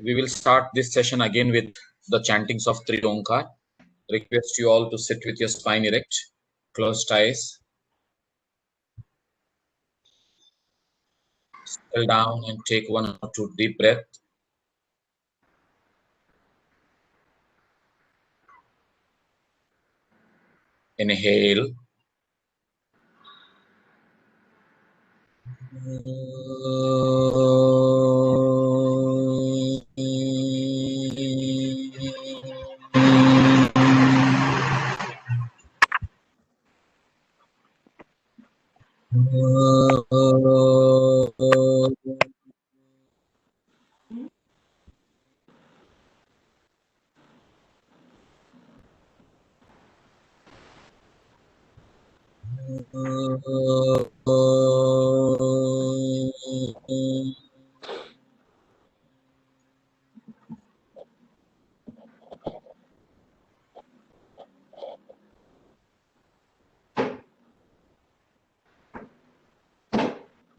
We will start this session again with the chantings of Tri Onkar. Request you all to sit with your spine erect, closed eyes, settle down and take 1 or 2 deep breaths. Inhale.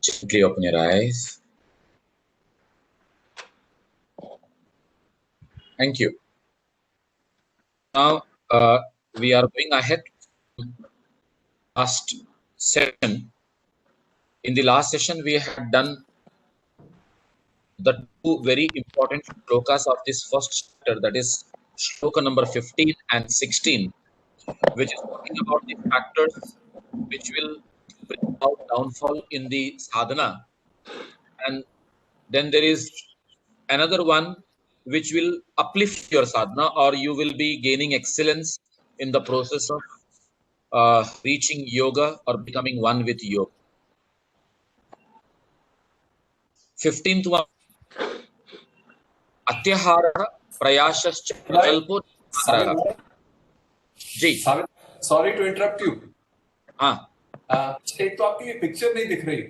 Gently open your eyes. Thank you. Now we are going ahead. Last session. In the last session, we had done the two very important shlokas of this first chapter, that is shloka number 15 and 16, which is talking about the factors which will bring about downfall in the sadhana. And then there is another one which will uplift your sadhana, or you will be gaining excellence in the process of reaching yoga or becoming one with yoga. 15th one, Atyahara Prayashascha Prajalpo Nagarah. जी sorry to interrupt you. हाँ, एक तो आपकी picture नहीं दिख रही।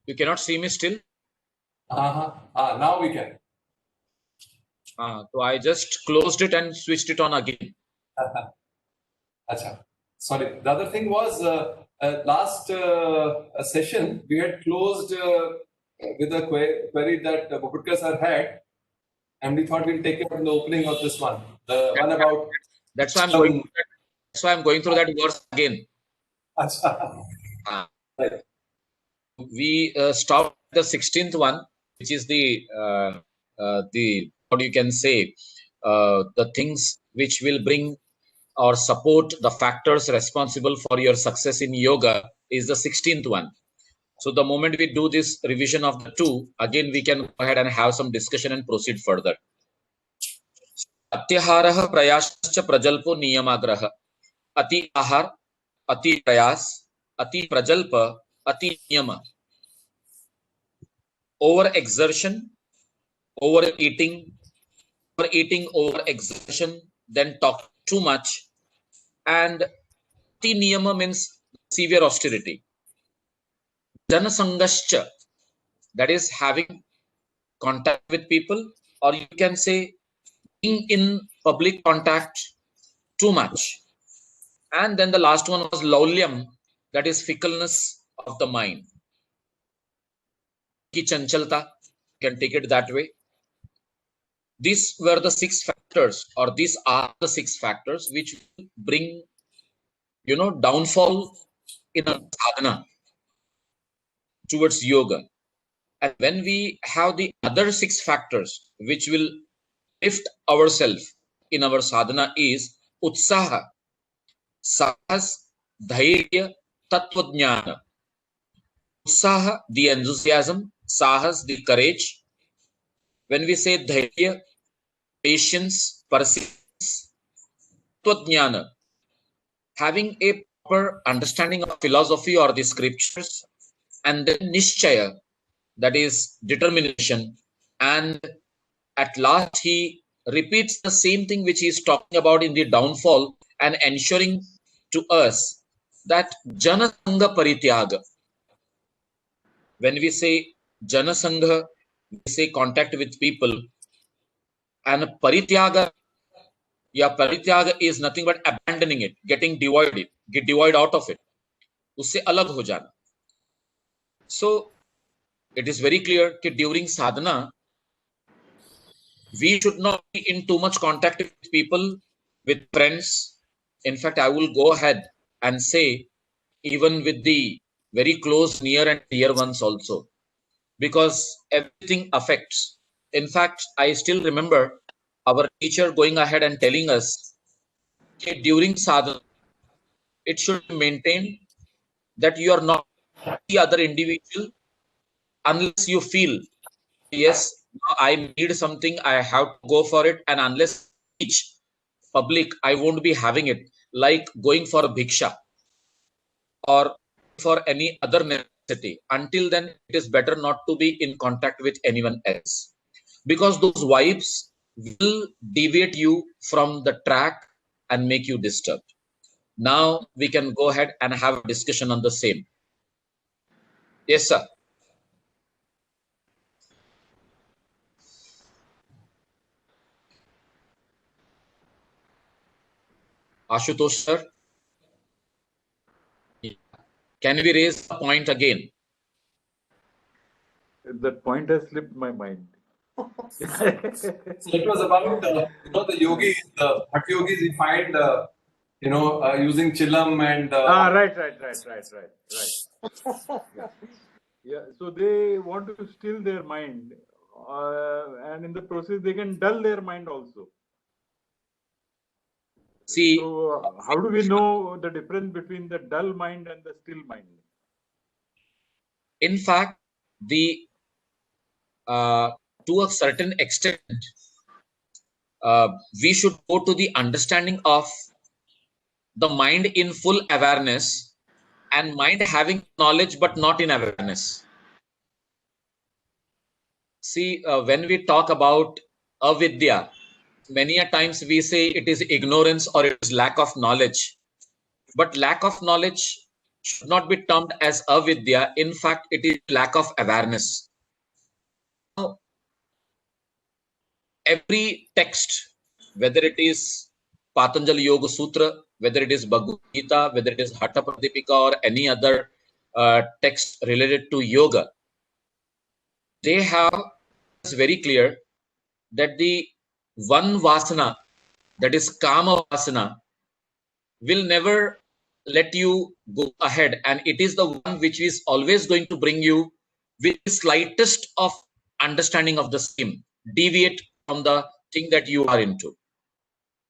you cannot see me still? Now we can. So I just closed it and switched it on again. Acha. Sorry. The other thing was last session we had closed with a query that Mukutkar sir had, and we thought we'll take it in the opening of this one. The one about. That's why I'm going. That's why I'm going through that verse again. Acha. Right. We stopped the 16th one, which is the what you can say, the things which will bring or support the factors responsible for your success in yoga is the 16th one. So the moment we do this revision of the two, again we can go ahead and have some discussion and proceed further. Atyaharaha prayascha prajalpo niyamagraha. Ati ahar, ati prayas, ati prajalpa, ati niyama. Over-exertion, overeating, over-exertion, then talk too much, and ati niyama means severe austerity. Janasangascha, that is having contact with people, or you can say being in public contact too much. And then the last one was laulyam, that is fickleness of the mind. Ki chanchalta, you can take it that way. These were the 6 factors, or these are the 6 factors which bring, downfall in a sadhana towards yoga. And when we have the other 6 factors which will lift ourselves in our sadhana is utsaha, sahas, dhairya, tattvajnana. Utsaha, the enthusiasm; sahas, the courage. When we say dhairya, patience, persistence; tattvajnana, having a proper understanding of philosophy or the scriptures; and then nishchaya, that is determination. And at last he repeats the same thing which he is talking about in the downfall, and ensuring to us that janasangha parityaga. When we say janasangha, we say contact with people, and parityaga या परित्याग is nothing but abandoning it, getting devoid out of it, उससे अलग हो जाना. So it is very clear that during sadhana we should not be in too much contact with people, with friends. In fact, I will go ahead and say even with the very close, near and dear ones also, because everything affects. In fact, I still remember our teacher going ahead and telling us that during sadhana, it should be maintained that you are not the other individual unless you feel, yes, now I need something, I have to go for it, and unless I reach public, I won't be having it, like going for a bhiksha or for any other necessity. Until then, it is better not to be in contact with anyone else, because those vibes will deviate you from the track and make you disturbed. Now we can go ahead and have a discussion on the same. Yes, sir. Ashutosh, sir. Can we raise the point again? That point has slipped my mind. So it was about the yogis, the Bhakti yogis. We find using chilam and Right. Yeah. So they want to still their mind, and in the process they can dull their mind also. See, so how do we know the difference between the dull mind and the still mind? In fact, the to a certain extent, we should go to the understanding of the mind in full awareness and mind having knowledge but not in awareness. See, when we talk about avidya, many a times we say it is ignorance or it is lack of knowledge. But lack of knowledge should not be termed as avidya. In fact, it is lack of awareness. Now, every text, whether it is Patanjali Yoga Sutra, whether it is Bhagavad Gita, whether it is Hatha Pradipika or any other text related to yoga, they have it's very clear that the one vasana, that is kama vasana, will never let you go ahead, and it is the one which is always going to bring you with the slightest of understanding of the same, deviate from the thing that you are into.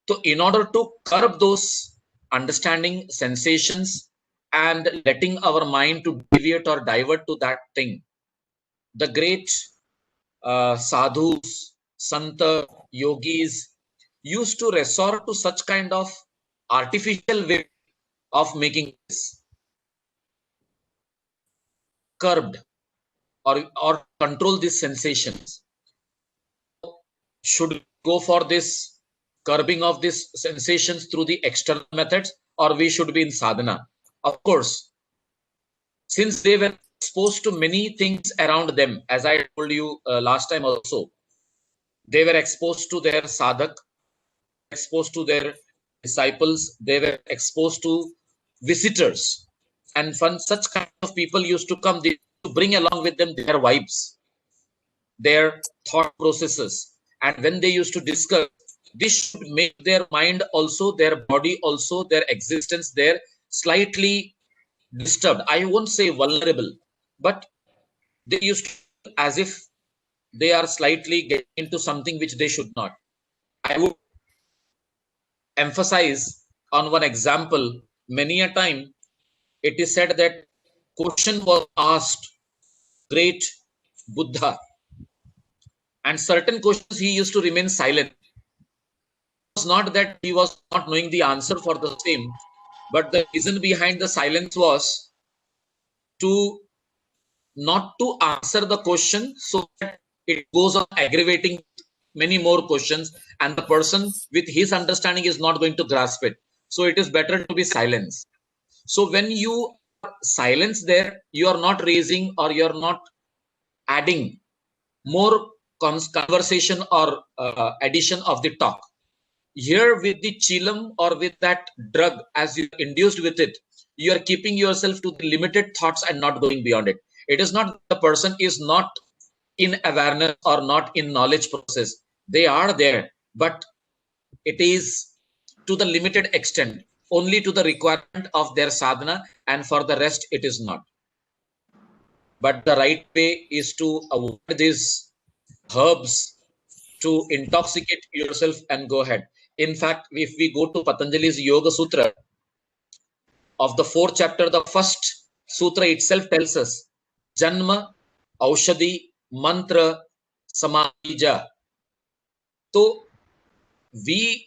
So in order to curb those understanding sensations and letting our mind to deviate or divert to that thing, the great sadhus, santa, yogis used to resort to such kind of artificial way of making this curbed or control these sensations. Should we go for this curbing of these sensations through the external methods, or we should be in sadhana? Of course, since they were exposed to many things around them, as I told you last time also, they were exposed to their sadhak, exposed to their disciples, they were exposed to visitors, and such kind of people used to come, they to bring along with them their vibes, their thought processes, and when they used to discuss, this should make their mind also, their body also, their existence there slightly disturbed. I won't say vulnerable, but they used to, as if they are slightly getting into something which they should not. I would emphasize on one example. Many a time it is said that question was asked great Buddha, and certain questions he used to remain silent. It was not that he was not knowing the answer for the same, but the reason behind the silence was to not to answer the question so that it goes on aggravating many more questions, and the person with his understanding is not going to grasp it. So it is better to be silenced. So when you silence there, you are not raising or you are not adding more conversation or addition of the talk. Here with the chilam or with that drug, as you are induced with it, you are keeping yourself to the limited thoughts and not going beyond it. It is not the person is not in awareness or not in knowledge process. They are there, but it is to the limited extent, only to the requirement of their sadhana, and for the rest it is not. But the right way is to avoid these herbs to intoxicate yourself and go ahead. In fact, if we go to Patanjali's Yoga Sutra, of the 4th chapter, the first sutra itself tells us Janma, Aushadhi, Mantra, Samadhija. So we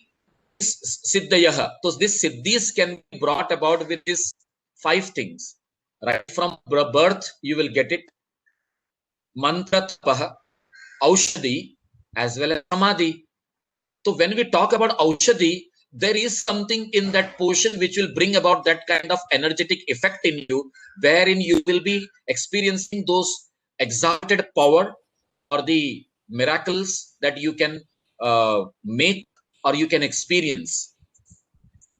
Siddhayaha. So this Siddhis can be brought about with these 5 things. Right from birth, you will get it. Mantra, Tapaha, Aushadhi, as well as Samadhi. So when we talk about Aushadhi, there is something in that portion which will bring about that kind of energetic effect in you, wherein you will be experiencing those exalted power or the miracles that you can make or you can experience.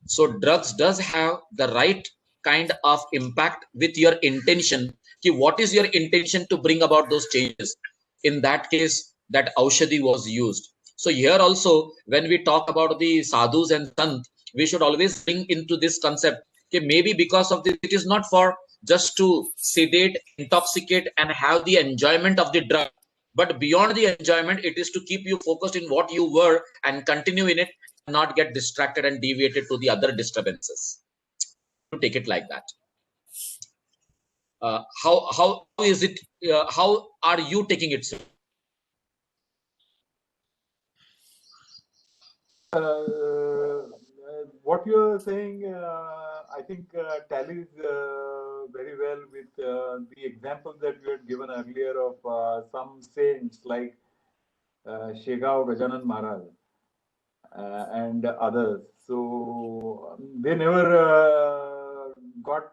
So drugs does have the right kind of impact with your intention. What is your intention to bring about those changes? In that case, that Aushadhi was used. So here also, when we talk about the sadhus and sant, we should always bring into this concept. Maybe because of this, it is not for just to sedate, intoxicate, and have the enjoyment of the drug. But beyond the enjoyment, it is to keep you focused in what you were and continue in it, not get distracted and deviated to the other disturbances. To take it like that. How is it? How are you taking it, sir? What you are saying, I think tallies very well with the examples that you had given earlier of some saints like Shegao Gajanan Maharaj and others. So they never got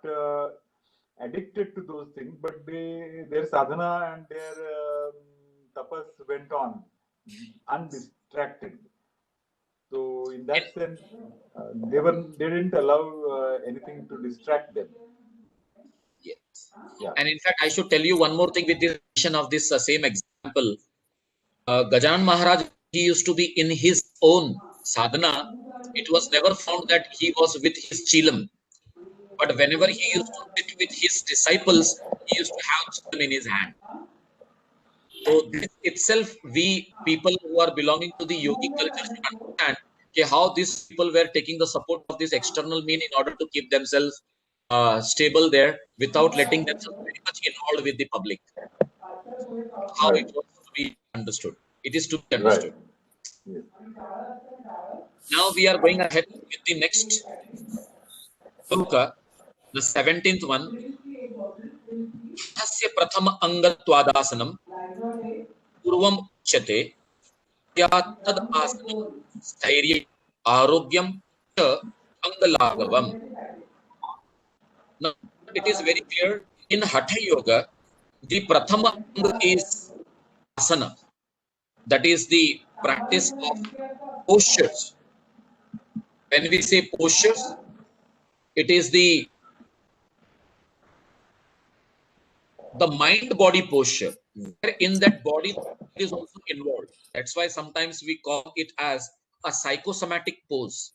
addicted to those things, but their sadhana and their tapas went on undistracted. So in that sense, they didn't allow anything to distract them. Yes. Yeah. And in fact, I should tell you one more thing with this of this same example. Gajanan Maharaj, he used to be in his own sadhana. It was never found that he was with his chilam. But whenever he used to sit with his disciples, he used to have chilam in his hand. So this itself, we people who are belonging to the yogic culture should understand how these people were taking the support of this external mean in order to keep themselves stable there without letting themselves very much involved with the public. How it was to be understood. It is to be understood. Right. Yes. Now we are going ahead with the next sloka, the 17th one. Hasya prathama angatwadasanam purvam uchyate tad asanam sthairya arogyam cha angalagavam. Now it is very clear in Hatha Yoga, the prathama anga is asana. That is the practice of postures. When we say postures, it is the mind-body posture, where in that body is also involved. That's why sometimes we call it as a psychosomatic pose.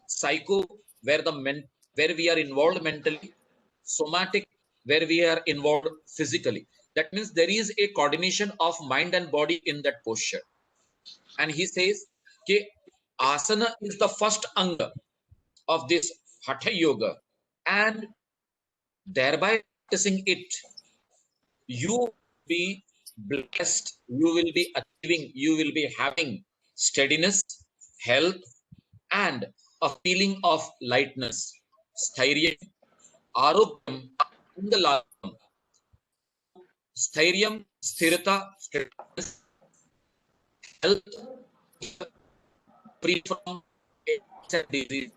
Psycho, where where we are involved mentally, somatic, where we are involved physically. That means there is a coordination of mind and body in that posture. And he says, okay, asana is the first anga of this Hatha Yoga, and thereby practicing it, you will be blessed, you will be achieving, you will be having steadiness, health, and a feeling of lightness, sthairya, arogyam, angalagam. Sthairya, sthirata, steadiness, health, free from ailments and disease,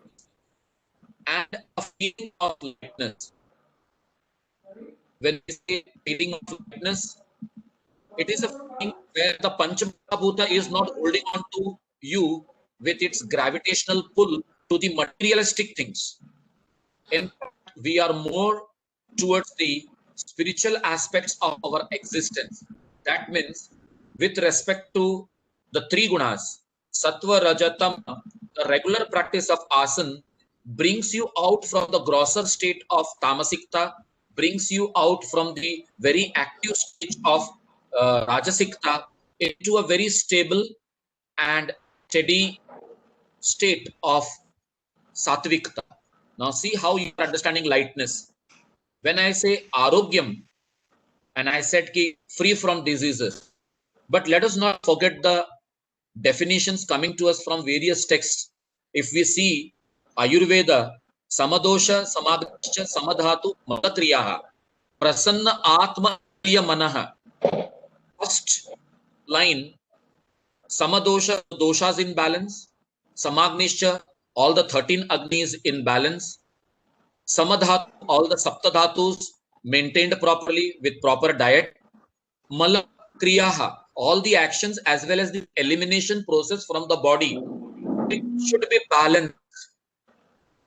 and a feeling of lightness. When we say feeling of lightness, it is a feeling where the Panchabhuta is not holding on to you, with its gravitational pull to the materialistic things. In fact, we are more towards the spiritual aspects of our existence. That means, with respect to the three gunas, sattva, raja, tama, the regular practice of asana brings you out from the grosser state of tamasikta, brings you out from the very active stage of rajasikta into a very stable and steady state of satvikta. Now see how you are understanding lightness. When I say arogyam, and I said ki free from diseases, but let us not forget the definitions coming to us from various texts. If we see Ayurveda, samadosha, samadhascha, samadhatu, matakriyaha, prasanna atma manaha. First line, samadosha, doshas in balance, samagnischa, all the 13 agnis in balance, samadhatu, all the saptadhatus maintained properly with proper diet, mala kriyaha, all the actions as well as the elimination process from the body, it should be balanced.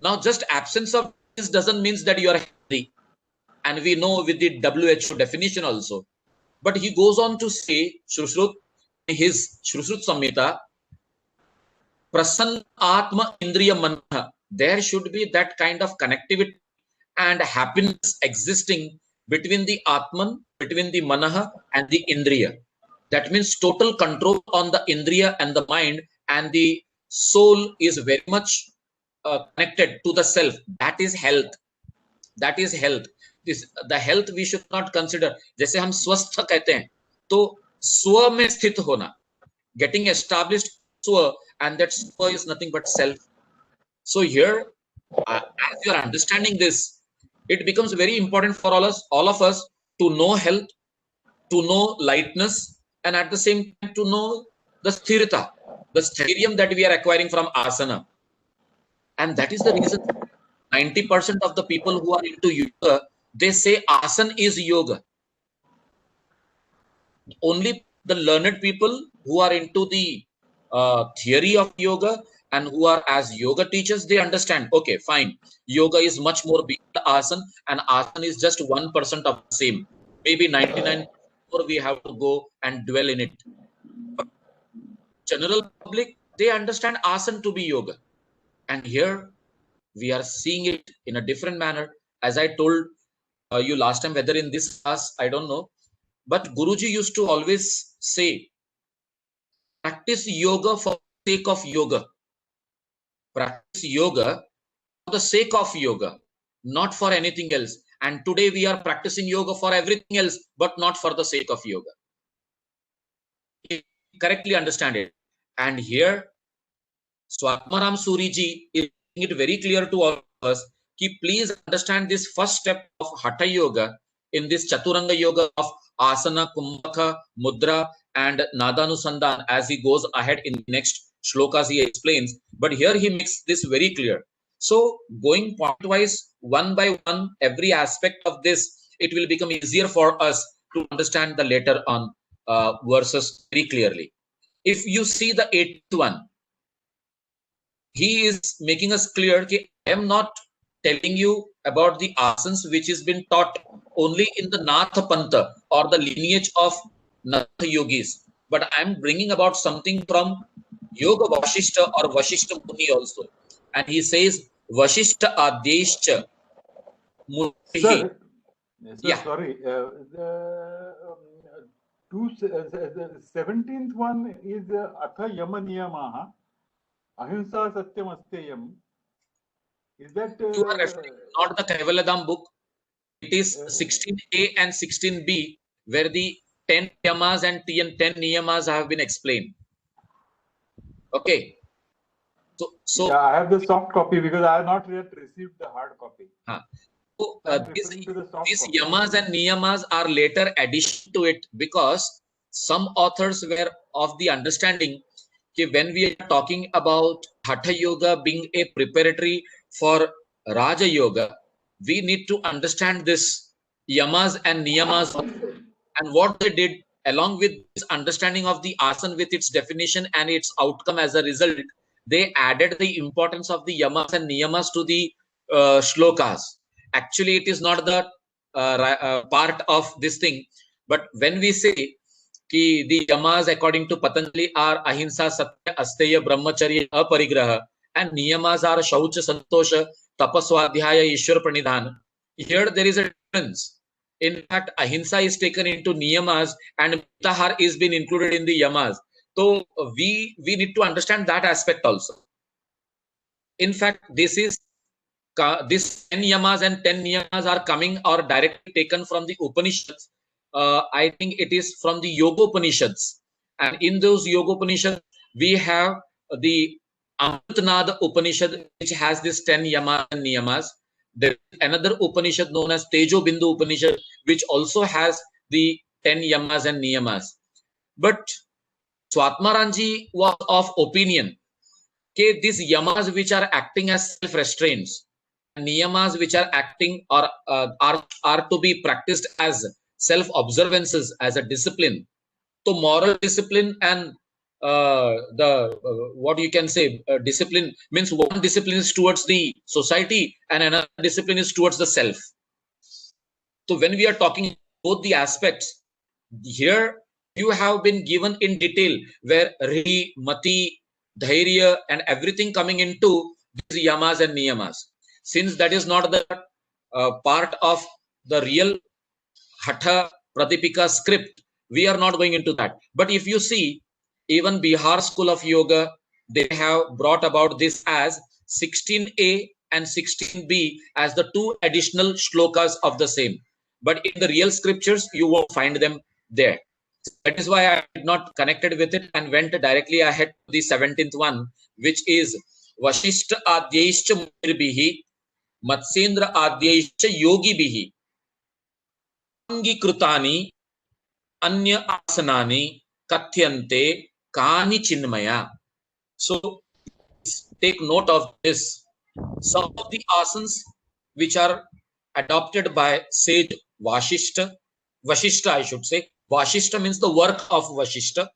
Now, just absence of this doesn't mean that you are healthy, and we know with the WHO definition also. But he goes on to say, Shrushruta, his Shrushruta Samhita, prasanna atma indriya manah, there should be that kind of connectivity and happiness existing between the atman, between the manah and the indriya. That means total control on the indriya and the mind, and the soul is very much connected to the self. That is health. That is health. The health we should not consider. जैसे हम स्वस्थ कहते हैं, तो स्व में स्थित होना, getting established swa, and that swa is nothing but self. So here, as you are understanding this, it becomes very important for all of us to know health, to know lightness, and at the same time to know the sthirata, the sthirium that we are acquiring from asana. And that is the reason 90% of the people who are into yoga, they say asana is yoga. Only the learned people who are into the theory of yoga and who are as yoga teachers, they understand, okay, fine, yoga is much more beyond asana, and asana is just 1% of the same. Maybe 99% we have to go and dwell in it. But general public, they understand asana to be yoga. And here we are seeing it in a different manner. As I told you last time, whether in this class, I don't know, but Guruji used to always say, practice yoga for the sake of yoga. Practice yoga for the sake of yoga, not for anything else. And today we are practicing yoga for everything else, but not for the sake of yoga. Correctly understand it. And here, Swatmaram Suriji is making it very clear to all of us, ki please understand this first step of Hatha Yoga in this Chaturanga Yoga of Asana, Kumbhaka, Mudra, and Nadanusandhan. As he goes ahead in the next shlokas, he explains. But here he makes this very clear. So going point-wise, one by one, every aspect of this, it will become easier for us to understand the later on verses very clearly. If you see the 8th one, he is making us clear that I am not telling you about the asanas which has been taught only in the Natha Pantha or the lineage of Natha yogis, but I am bringing about something from Yoga Vashishta or Vashishta Muni also. And he says, Vashishta Adeshcha Muni. Sir, Yeah. sorry. The 17th one is Atha Yama Niyamaha, Ahimsa Satyam Asteyam. Is that You are referring not the Kaivaladam book. It is 16a and 16b, where the 10 yamas and 10 niyamas have been explained. Okay. So yeah, I have the soft copy because I have not yet received the hard copy. So these copy. yamas and niyamas are later addition to it, because some authors were of the understanding that when we are talking about Hatha Yoga being a preparatory for Raja Yoga, we need to understand this yamas and niyamas. And what they did, along with this understanding of the asana with its definition and its outcome as a result, they added the importance of the yamas and niyamas to the shlokas. Actually, it is not the part of this thing. But when we say ki the yamas according to Patanjali are ahimsa, satya, asteya, brahmacharya, aparigraha, and niyamas are shaucha, santosha, tapaswadhyaya, ishwar pranidhan. Here there is a difference. In fact, ahimsa is taken into niyamas and mitahar is been included in the yamas. So we need to understand that aspect also. In fact, this 10 yamas and 10 niyamas are coming or directly taken from the Upanishads. I think it is from the Yoga Upanishads. And in those Yoga Upanishads, we have the Amritnada Upanishad, which has this 10 yamas and niyamas. There is another Upanishad known as Tejo Bindu Upanishad, which also has the 10 yamas and niyamas. But Swatmaranji was of opinion that these yamas which are acting as self-restraints, niyamas which are acting or are to be practiced as self-observances, as a discipline. So moral discipline and what you can say discipline means one discipline is towards the society and another discipline is towards the self. So when we are talking both the aspects, here you have been given in detail where Ri, Mati, Dhairya and everything coming into these yamas and niyamas. Since that is not the part of the real Hatha Pratipika script, we are not going into that. But if you see, even Bihar School of Yoga, they have brought about this as 16A and 16B as the two additional shlokas of the same. But in the real scriptures, you won't find them there. That is why I did not connected with it and went directly ahead to the 17th one, which is Vashishta Adyaishcha Muirbihi, Matsendra Adyaishcha Yogi Bihi, Angikritani, Anya Asanani, Katyante, Kani Chinmaya. So take note of this. Some of the asanas which are adopted by sage Vashishta, I should say. Vashishta means the work of Vashishta.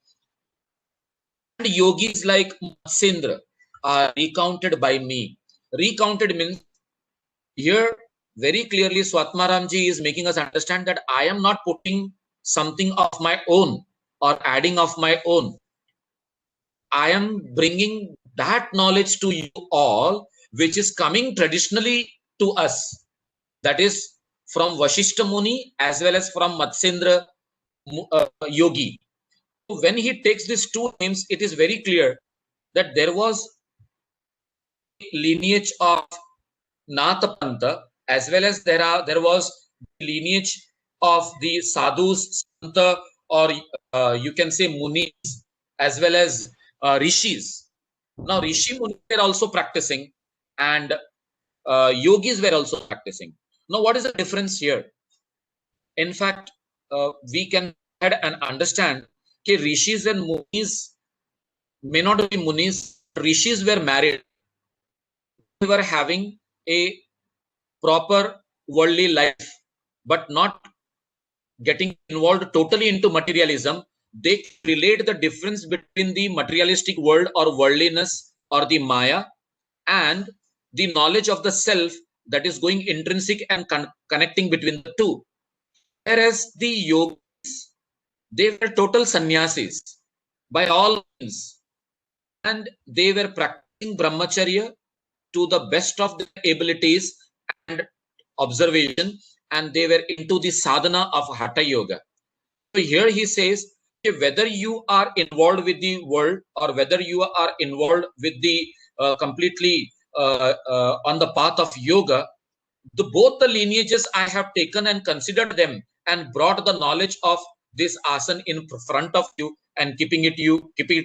And yogis like Matsendra are recounted by me. Recounted means here very clearly Swatmaramji is making us understand that I am not putting something of my own or adding of my own. I am bringing that knowledge to you all, which is coming traditionally to us. That is from Vashishta Muni as well as from Matsendra Yogi. When he takes these two names, it is very clear that there was lineage of Nathapanta as well as there was lineage of the sadhus, santa, or you can say munis as well as rishis. Now rishi munis were also practicing and yogis were also practicing. Now what is the difference here? In fact, we can add and understand that rishis and munis may not be munis. Rishis were married. They were having a proper worldly life, but not getting involved totally into materialism. They relate the difference between the materialistic world or worldliness or the Maya and the knowledge of the self that is going intrinsic and connecting between the two. Whereas the yogis, they were total sannyasis by all means, and they were practicing brahmacharya to the best of their abilities and observation, and they were into the sadhana of Hatha Yoga. So here he says, whether you are involved with the world or whether you are involved with the completely on the path of yoga, both the lineages I have taken and considered them and brought the knowledge of this asana in front of you and keeping it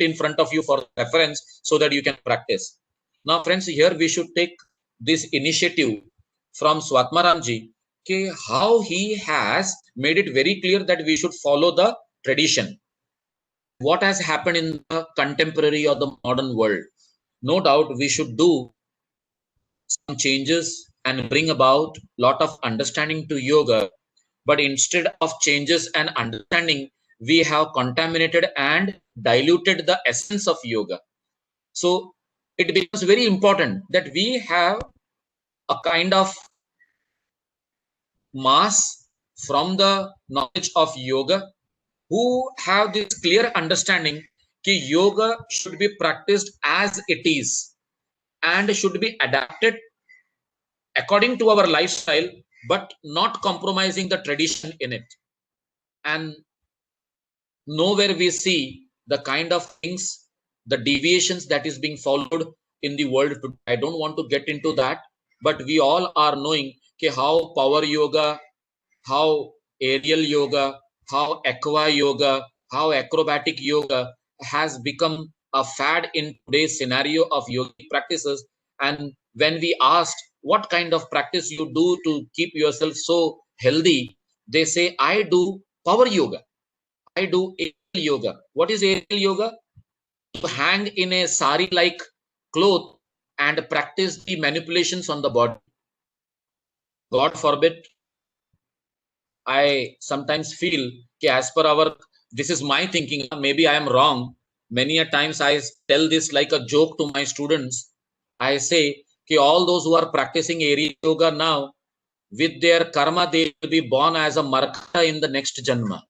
in front of you for reference so that you can practice. Now, friends, here we should take this initiative from Swatmaramji, how he has made it very clear that we should follow the tradition. What has happened in the contemporary or the modern world? No doubt we should do some changes and bring about a lot of understanding to yoga. But instead of changes and understanding, we have contaminated and diluted the essence of yoga. So it becomes very important that we have a kind of mass from the knowledge of yoga who have this clear understanding that yoga should be practiced as it is and should be adapted according to our lifestyle, but not compromising the tradition in it. And nowhere we see the kind of things, the deviations that is being followed in the world today. I don't want to get into that, but we all are knowing how power yoga, how aerial yoga, how aqua yoga, how acrobatic yoga has become a fad in today's scenario of yogic practices. And when we asked what kind of practice you do to keep yourself so healthy, they say, I do power yoga. I do aerial yoga. What is aerial yoga? To hang in a sari-like cloth and practice the manipulations on the body. God forbid. I sometimes feel as per our, this is my thinking, maybe I am wrong. Many a times I tell this like a joke to my students. I say, all those who are practicing aerial yoga now, with their karma, they will be born as a markata in the next janma.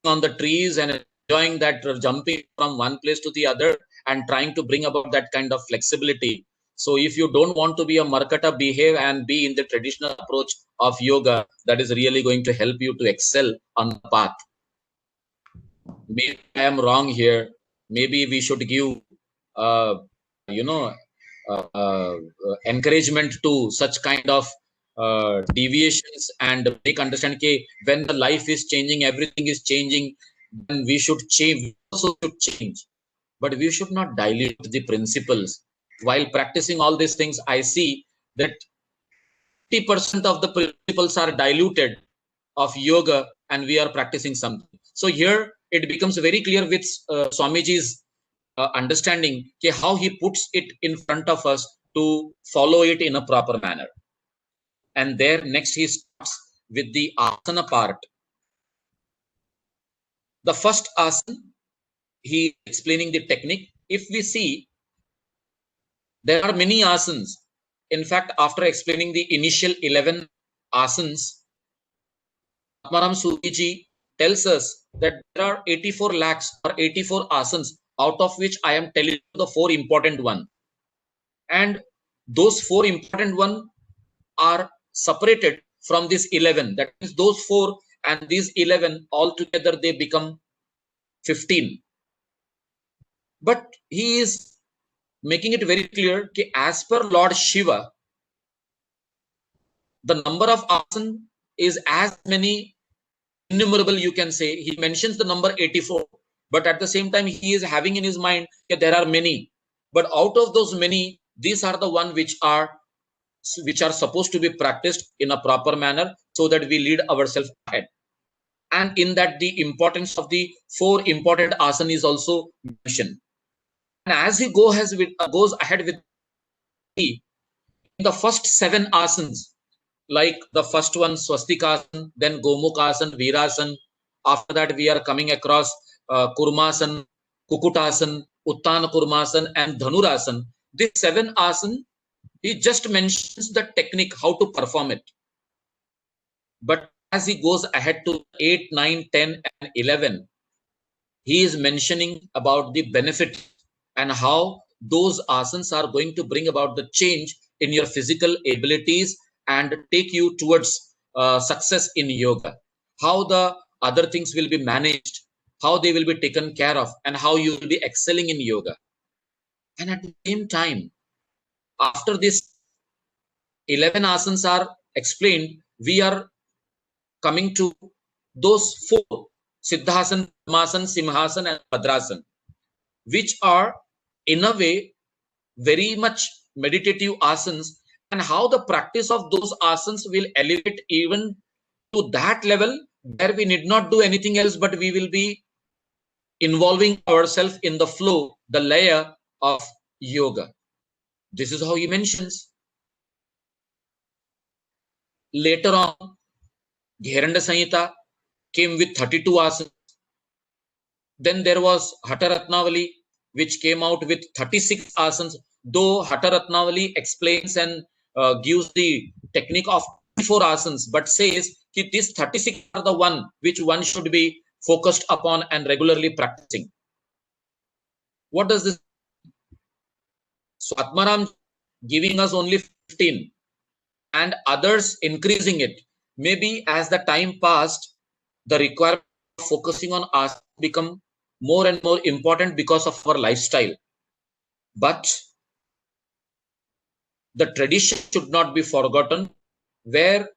On the trees and enjoying that, jumping from one place to the other and trying to bring about that kind of flexibility. So if you don't want to be a markata, behave and be in the traditional approach of yoga, that is really going to help you to excel on the path. Maybe I am wrong here. Maybe we should give, encouragement to such kind of deviations and make understand that when the life is changing, everything is changing, then we should change. We also should change, but we should not dilute the principles. While practicing all these things, I see that 50% of the principles are diluted of yoga, and we are practicing something. So here it becomes very clear with Swamiji's understanding how he puts it in front of us to follow it in a proper manner. And there next he starts with the asana part. The first asana, he is explaining the technique. If we see, there are many asanas. In fact, after explaining the initial 11 asanas, Atmaram Suviji tells us that there are 84 lakhs or 84 asanas, out of which I am telling you the 4 important ones. And those 4 important ones are separated from this 11. That means those 4 and these 11 altogether, they become 15. But he is making it very clear that as per Lord Shiva, the number of asanas is as many, innumerable, you can say. He mentions the number 84, but at the same time he is having in his mind that there are many, but out of those many, these are the ones which are supposed to be practiced in a proper manner so that we lead ourselves ahead. And in that, the importance of the 4 important asanas is also mentioned. And as he goes ahead with the first 7 asanas, like the first one, Swastikasana, then Gomukasana, Virasana. After that, we are coming across Kurmasana, Kukutasana, Uttana Kurmasana, and Dhanurasana. These 7 asanas, he just mentions the technique, how to perform it. But as he goes ahead to 8, 9, 10, and 11, he is mentioning about the benefit and how those asanas are going to bring about the change in your physical abilities and take you towards success in yoga. How the other things will be managed, how they will be taken care of, and how you will be excelling in yoga. And at the same time, after this 11 asanas are explained, we are coming to those 4, Siddhasana, Padmasana, Simhasana, and Bhadrasana, which are in a way very much meditative asanas, and how the practice of those asanas will elevate even to that level where we need not do anything else, but we will be involving ourselves in the flow, the layer of yoga. This is how he mentions. Later on, Gheranda Samhita came with 32 asanas. Then there was Hatha Ratnavali, which came out with 36 asanas, though Hatha Ratnavali explains and gives the technique of 24 asanas, but says that these 36 are the one which one should be focused upon and regularly practicing. What does this? So Atmaram giving us only 15 and others increasing it. Maybe as the time passed, the requirement of focusing on us become more and more important because of our lifestyle. But the tradition should not be forgotten, where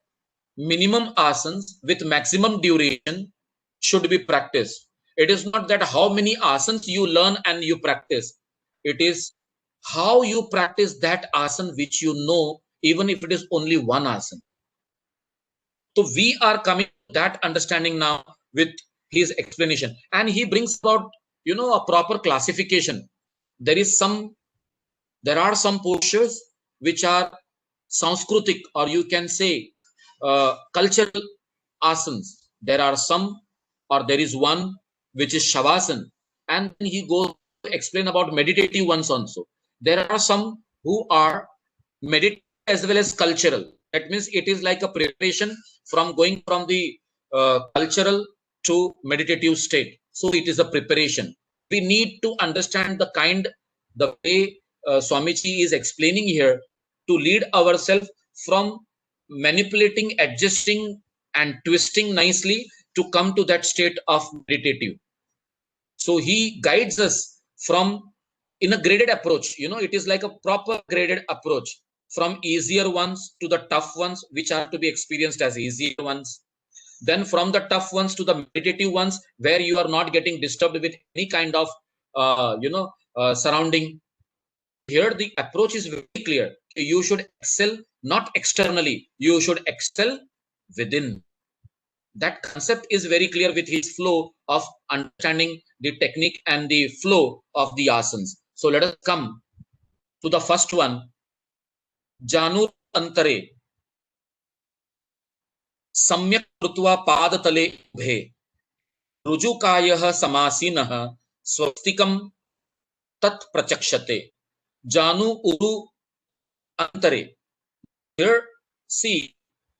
minimum asanas with maximum duration should be practiced. It is not that how many asanas you learn and you practice. It is how you practice that asana which you know, even if it is only one asana. So we are coming to that understanding now with his explanation, and he brings about, you know, a proper classification. There are some postures which are Sanskritic, or you can say cultural asanas. There are some, or there is one which is Shavasana, and then he goes to explain about meditative ones also. There are some who are meditative as well as cultural. That means it is like a preparation from going from the cultural to meditative state. So it is a preparation. We need to understand the way Swamiji is explaining here to lead ourselves from manipulating, adjusting, and twisting nicely to come to that state of meditative. So he guides us from in a graded approach. You know, it is like a proper graded approach from easier ones to the tough ones, which are to be experienced as easier ones. Then from the tough ones to the meditative ones, where you are not getting disturbed with any kind of surrounding. Here the approach is very clear. You should excel not externally, you should excel within. That concept is very clear with his flow of understanding the technique and the flow of the asanas. So let us come to the first one. Janu antare सम्यक् कृत्वा पादतले उभे रुजुकायः समासीनः स्वस्तिकं तत् प्रचक्षते. Janu uru antare. Here, see,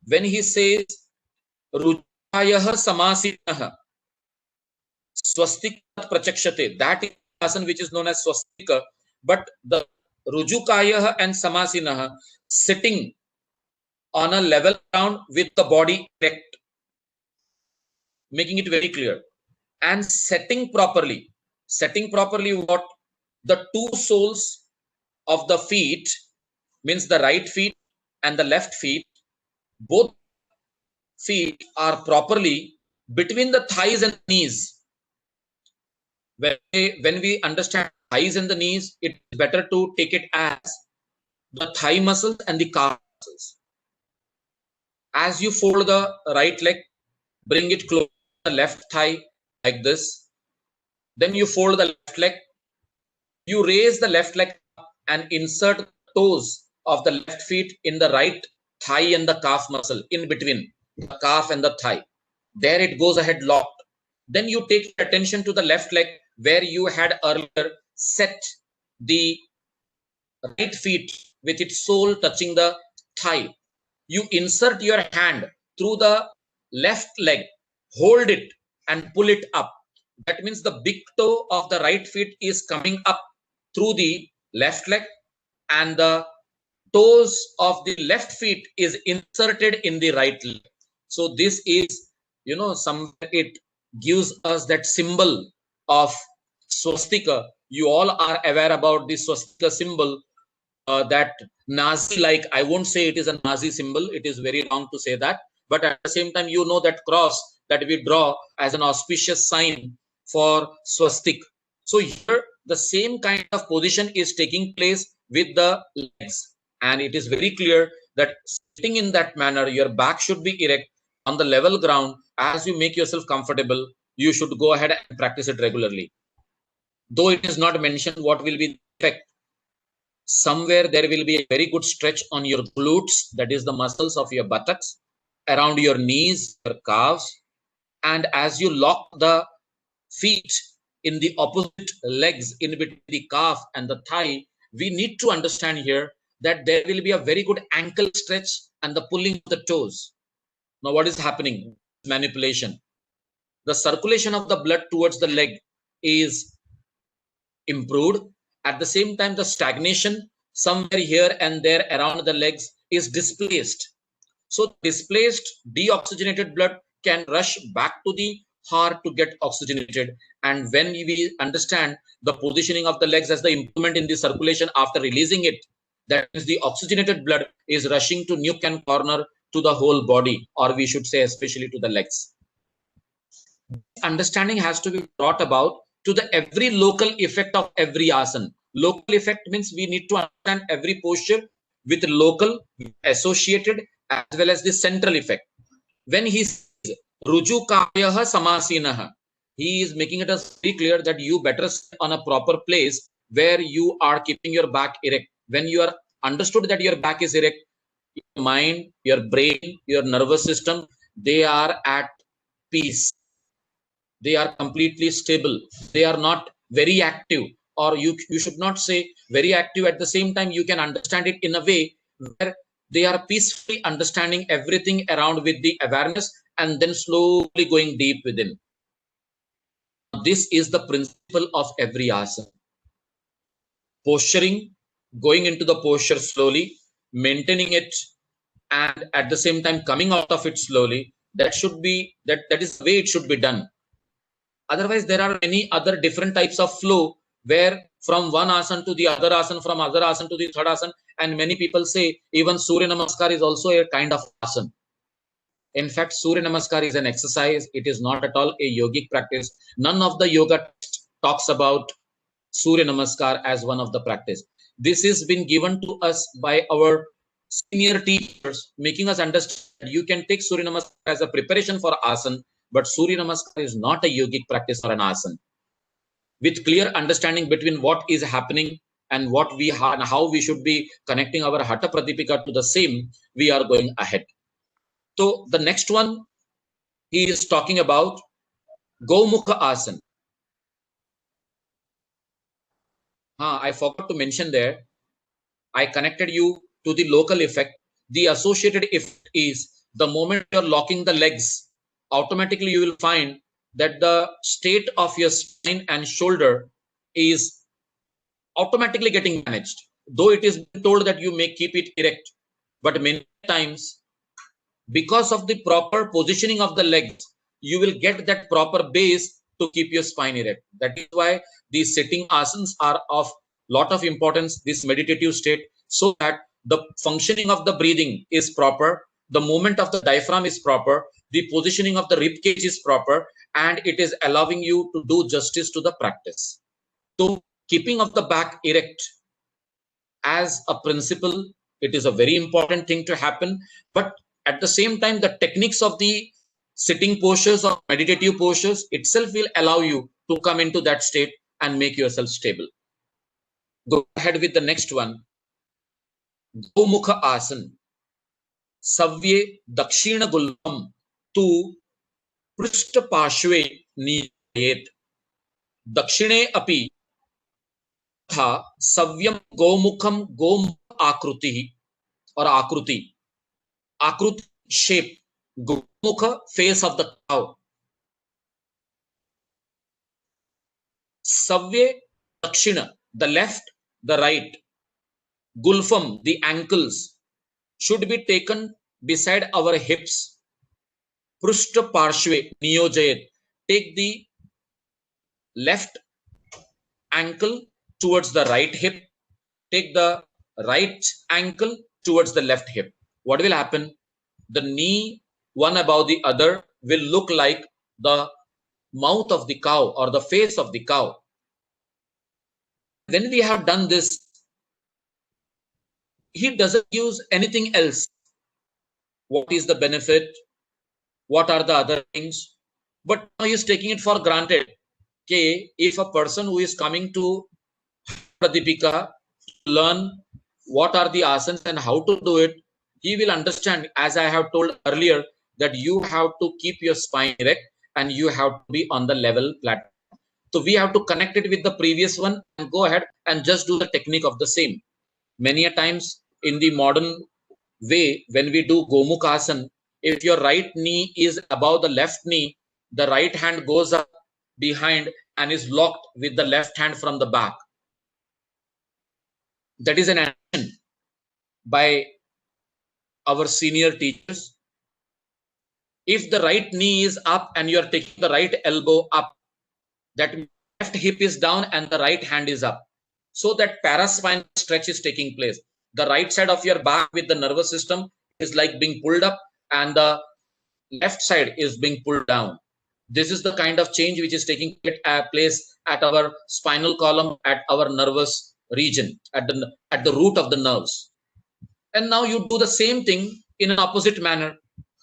when he says रुजुकायः समासीनः swastika tat prachakshate, that is the asana which is known as swastika. But the rujukayah and samasinah, sitting on a level ground with the body erect, making it very clear, and setting properly. Setting properly what? The two soles of the feet, means the right feet and the left feet, both feet are properly between the thighs and knees. When we understand thighs and the knees, it's better to take it as the thigh muscles and the calf muscles. As you fold the right leg, bring it close to the left thigh like this. Then you fold the left leg. You raise the left leg up and insert the toes of the left feet in the right thigh and the calf muscle, in between the calf and the thigh. There it goes ahead locked. Then you take attention to the left leg, where you had earlier set the right feet with its sole touching the thigh. You insert your hand through the left leg, hold it and pull it up. That means the big toe of the right feet is coming up through the left leg, and the toes of the left feet is inserted in the right leg. So this is, you know, somewhere it gives us that symbol of swastika. You all are aware about the swastika symbol, that Nazi-like. I won't say it is a Nazi symbol. It is very wrong to say that. But at the same time, you know that cross that we draw as an auspicious sign for swastika. So here the same kind of position is taking place with the legs. And it is very clear that sitting in that manner, your back should be erect on the level ground. As you make yourself comfortable, you should go ahead and practice it regularly. Though it is not mentioned what will be the effect, somewhere there will be a very good stretch on your glutes, that is the muscles of your buttocks, around your knees, your calves. And as you lock the feet in the opposite legs, in between the calf and the thigh, we need to understand here that there will be a very good ankle stretch and the pulling of the toes. Now, what is happening? Manipulation. The circulation of the blood towards the leg is improved. At the same time, the stagnation somewhere here and there around the legs is displaced. So displaced, deoxygenated blood can rush back to the heart to get oxygenated. And when we understand the positioning of the legs as the improvement in the circulation after releasing it, that means the oxygenated blood is rushing to nook and corner to the whole body, or we should say especially to the legs. Understanding has to be brought about to the every local effect of every asana. Local effect means we need to understand every posture with local, associated, as well as the central effect. When he says Ruju Karyaha Samasinaha, he is making it as very clear that you better sit on a proper place where you are keeping your back erect. When you are understood that your back is erect, your mind, your brain, your nervous system, they are at peace. They are completely stable. They are not very active, or you should not say very active. At the same time, you can understand it in a way where they are peacefully understanding everything around with the awareness and then slowly going deep within. This is the principle of every asana. Posturing, going into the posture slowly, maintaining it, and at the same time coming out of it slowly. That should be that is the way it should be done. Otherwise, there are many other different types of flow where from one asana to the other asana, from other asana to the third asana, and many people say even Surya Namaskar is also a kind of asana. In fact, Surya Namaskar is an exercise. It is not at all a yogic practice. None of the yoga talks about Surya Namaskar as one of the practice. This has been given to us by our senior teachers, making us understand that you can take Surya Namaskar as a preparation for asana, but Surya Namaskar is not a yogic practice or an asana. With clear understanding between what is happening and what we and how we should be connecting our Hatha Pratipika to the same, we are going ahead. So the next one, he is talking about Gomukha Asana. I forgot to mention there. I connected you to the local effect. The associated effect is the moment you're locking the legs, automatically you will find that the state of your spine and shoulder is automatically getting managed. Though it is told that you may keep it erect, but many times, because of the proper positioning of the legs, you will get that proper base to keep your spine erect. That is why these sitting asanas are of lot of importance, this meditative state, so that the functioning of the breathing is proper, the movement of the diaphragm is proper, the positioning of the rib cage is proper, and it is allowing you to do justice to the practice. So keeping of the back erect as a principle, it is a very important thing to happen. But at the same time, the techniques of the sitting postures or meditative postures itself will allow you to come into that state and make yourself stable. Go ahead with the next one. Gomukha Asana. Savye Dakshina Gulvam tu Prishta Pashve Niyet. Dakshine api tha Savyam Gomukham Gom Akruti or Akruti. Akruti shape. Gomukha, face of the cow. Savye Dakshina, the left, the right. Gulfam, the ankles, should be taken beside our hips. Prushta Parshve Niyojayet, take the left ankle towards the right hip, take the right ankle towards the left hip. What will happen? The knee, one above the other, will look like the mouth of the cow or the face of the cow. When we have done this, he doesn't use anything else. What is the benefit? What are the other things? But now he is taking it for granted. Okay, if a person who is coming to Pratipika to learn what are the asanas and how to do it, he will understand, as I have told earlier, that you have to keep your spine erect and you have to be on the level platform. So we have to connect it with the previous one and go ahead and just do the technique of the same. Many a times in the modern way, when we do Gomukha Asana, if your right knee is above the left knee, the right hand goes up behind and is locked with the left hand from the back. That is an action by our senior teachers. If the right knee is up and you are taking the right elbow up, that left hip is down and the right hand is up. So that paraspinal stretch is taking place. The right side of your back with the nervous system is like being pulled up and the left side is being pulled down. This is the kind of change which is taking place at our spinal column, at our nervous region, at the root of the nerves. And now you do the same thing in an opposite manner.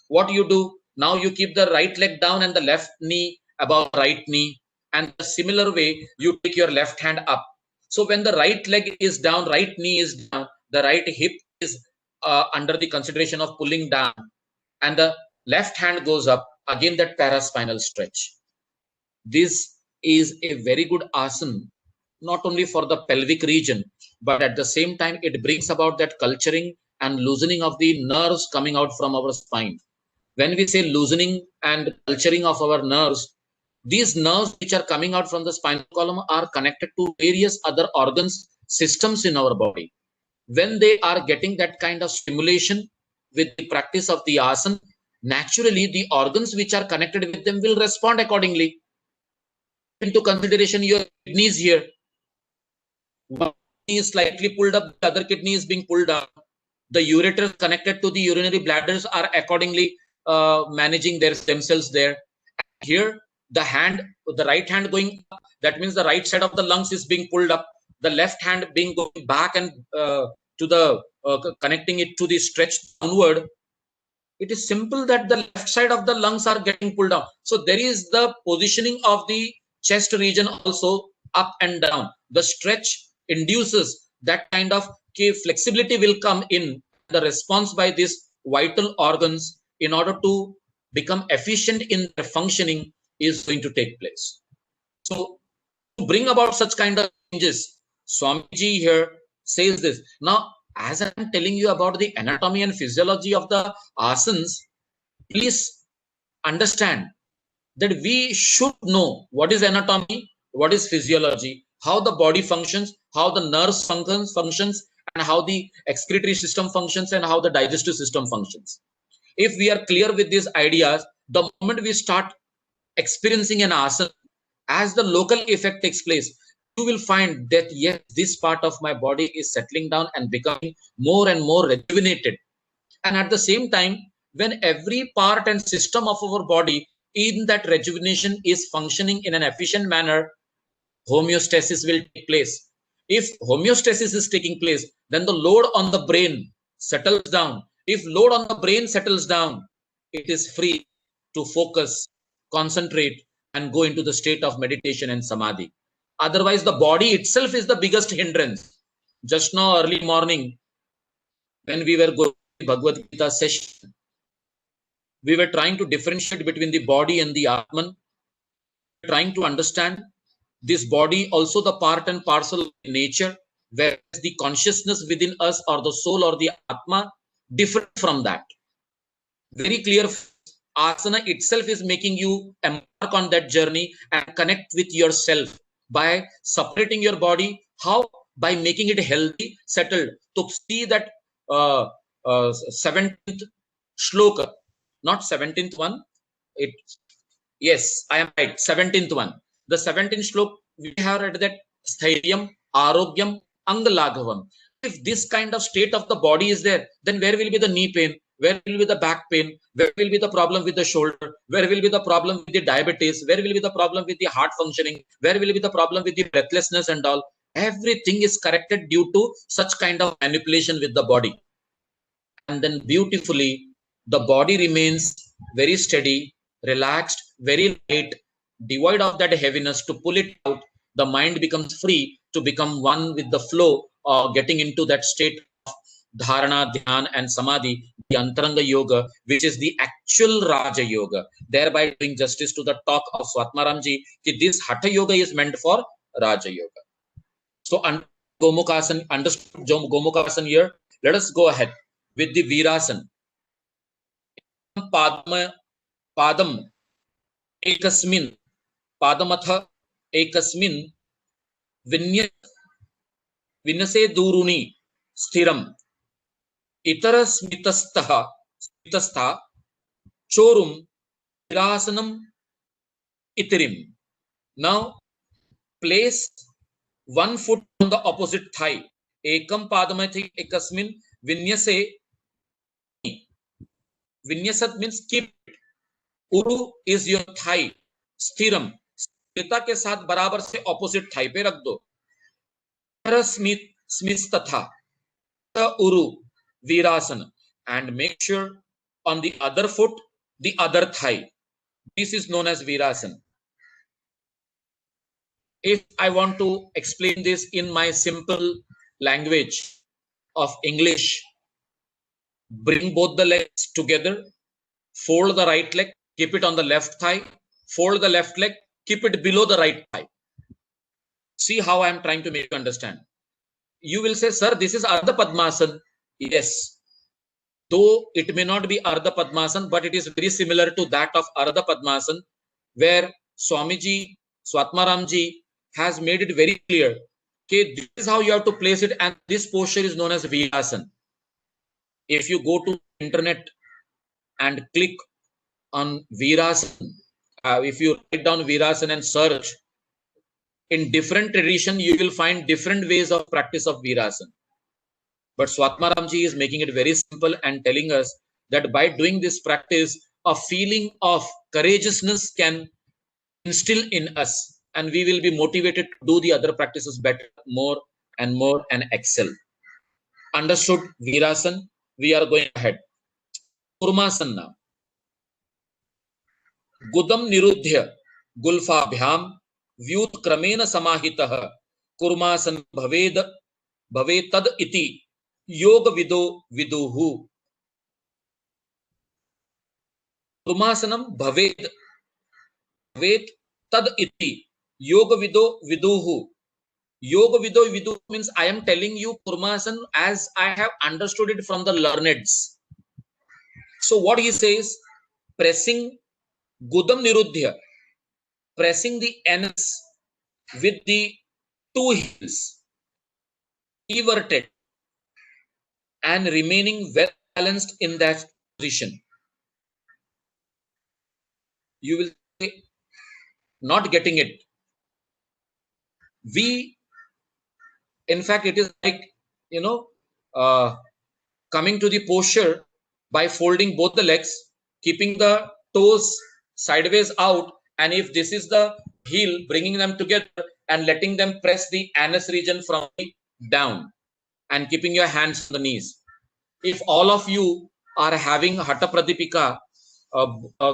What you do now, you keep the right leg down and the left knee above right knee, and the similar way you take your left hand up. So when the right leg is down, right knee is down, the right hip is under the consideration of pulling down, and the left hand goes up, again that paraspinal stretch. This is a very good asana, not only for the pelvic region, but at the same time it brings about that culturing and loosening of the nerves coming out from our spine. When we say loosening and culturing of our nerves, these nerves which are coming out from the spinal column are connected to various other organs, systems in our body. When they are getting that kind of stimulation with the practice of the asana, naturally the organs which are connected with them will respond accordingly. Into consideration your kidneys here. One kidney is slightly pulled up, the other kidney is being pulled down. The ureters connected to the urinary bladders are accordingly managing themselves there. Here, the right hand going up, that means the right side of the lungs is being pulled up. The left hand being going back and to the connecting it to the stretch downward. It is simple that the left side of the lungs are getting pulled down. So there is the positioning of the chest region also up and down. The stretch induces that kind of flexibility will come in the response by these vital organs in order to become efficient in their functioning is going to take place. So to bring about such kind of changes, Swamiji here says this. Now, as I'm telling you about the anatomy and physiology of the asanas, please understand that we should know what is anatomy, what is physiology, how the body functions, how the nerves functions, and how the excretory system functions, and how the digestive system functions. If we are clear with these ideas, the moment we start experiencing an asana, as the local effect takes place, you will find that yes, this part of my body is settling down and becoming more and more rejuvenated. And at the same time, when every part and system of our body in that rejuvenation is functioning in an efficient manner, homeostasis will take place. If homeostasis is taking place, then the load on the brain settles down. If load on the brain settles down, it is free to focus, concentrate, and go into the state of meditation and samadhi. Otherwise, the body itself is the biggest hindrance. Just now, early morning, when we were going to Bhagavad Gita session, we were trying to differentiate between the body and the Atman, trying to understand this body also the part and parcel of nature, whereas the consciousness within us or the soul or the Atma different from that. Very clear. Asana itself is making you embark on that journey and connect with yourself by separating your body. How? By making it healthy, settled. To see that 17th shloka, not 17th one. Yes, I am right. 17th one. The 17th shloka, we have read that Stairyam, Arogyam, Angalaghavam. If this kind of state of the body is there, then where will be the knee pain? Where will be the back pain? Where will be the problem with the shoulder? Where will be the problem with the diabetes? Where will be the problem with the heart functioning? Where will be the problem with the breathlessness and all? Everything is corrected due to such kind of manipulation with the body. And then beautifully, the body remains very steady, relaxed, very light, devoid of that heaviness. To pull it out, the mind becomes free to become one with the flow, or getting into that state of dharana, dhyan, and samadhi, the Antaranga Yoga, which is the actual Raja Yoga, thereby doing justice to the talk of Swatmaramji, that this Hatha Yoga is meant for Raja Yoga. So, Gomukhasan, understood Gomukhasan here. Let us go ahead with the Virasana. Padam ekasmin, Padamatha ekasmin, Vinyase duruni sthiram, itara smitastha chorum virasanam itirim. Now, place one foot on the opposite thigh. Ekam padamathi ekasmin vinyase. Vinyasat means keep. Uru is your thigh. Sthiram. स्थिरता के साथ बराबर से opposite Thai पे रख दो. Smitastha uru virasana, and make sure on the other foot, the other thigh. This is known as virasana. If I want to explain this in my simple language of English, bring both the legs together, fold the right leg, keep it on the left thigh, fold the left leg, keep it below the right thigh. See how I am trying to make you understand. You will say, sir, this is Ardha Padmasana. Yes. Though it may not be Ardha Padmasana, but it is very similar to that of Ardha Padmasana, where Swamiji, Swatmaramji has made it very clear. Okay, this is how you have to place it, and this posture is known as Virasana. If you go to internet and click on Virasana, if you write down Virasana and search, in different tradition, you will find different ways of practice of Virasana. But Swatmaramji is making it very simple and telling us that by doing this practice, a feeling of courageousness can instill in us, and we will be motivated to do the other practices better, more and more, and excel. Understood Virasana? We are going ahead. Kurmasana. Gudam nirudhya gulfa bhyam vyut kramena samahitah kurmasan bhavetad iti yoga vido viduhu. Kurmasanam bhavet tad iti yoga vido viduhu. Yoga vido vidu means I am telling you Kurmasan as I have understood it from the learneds. So what he says, pressing Gudam nirudhya, pressing the anus with the two heels everted and remaining well balanced in that position. You will say, not getting it. In fact, it is like, coming to the posture by folding both the legs, keeping the toes sideways out, and if this is the heel, bringing them together and letting them press the anus region from down and keeping your hands on the knees. If all of you are having Hatha Pradipika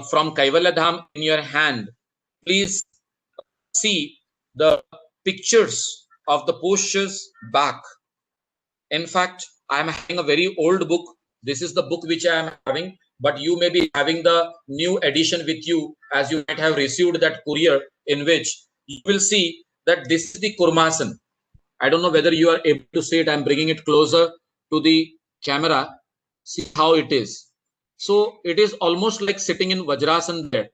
from Kaivalya Dham in your hand, please see the pictures of the postures back. In fact, I am having a very old book. This is the book which I am having, but you may be having the new edition with you, as you might have received that courier, in which you will see that this is the Kurmasana. I don't know whether you are able to see it. I'm bringing it closer to the camera. See how it is. So it is almost like sitting in Vajrasana there,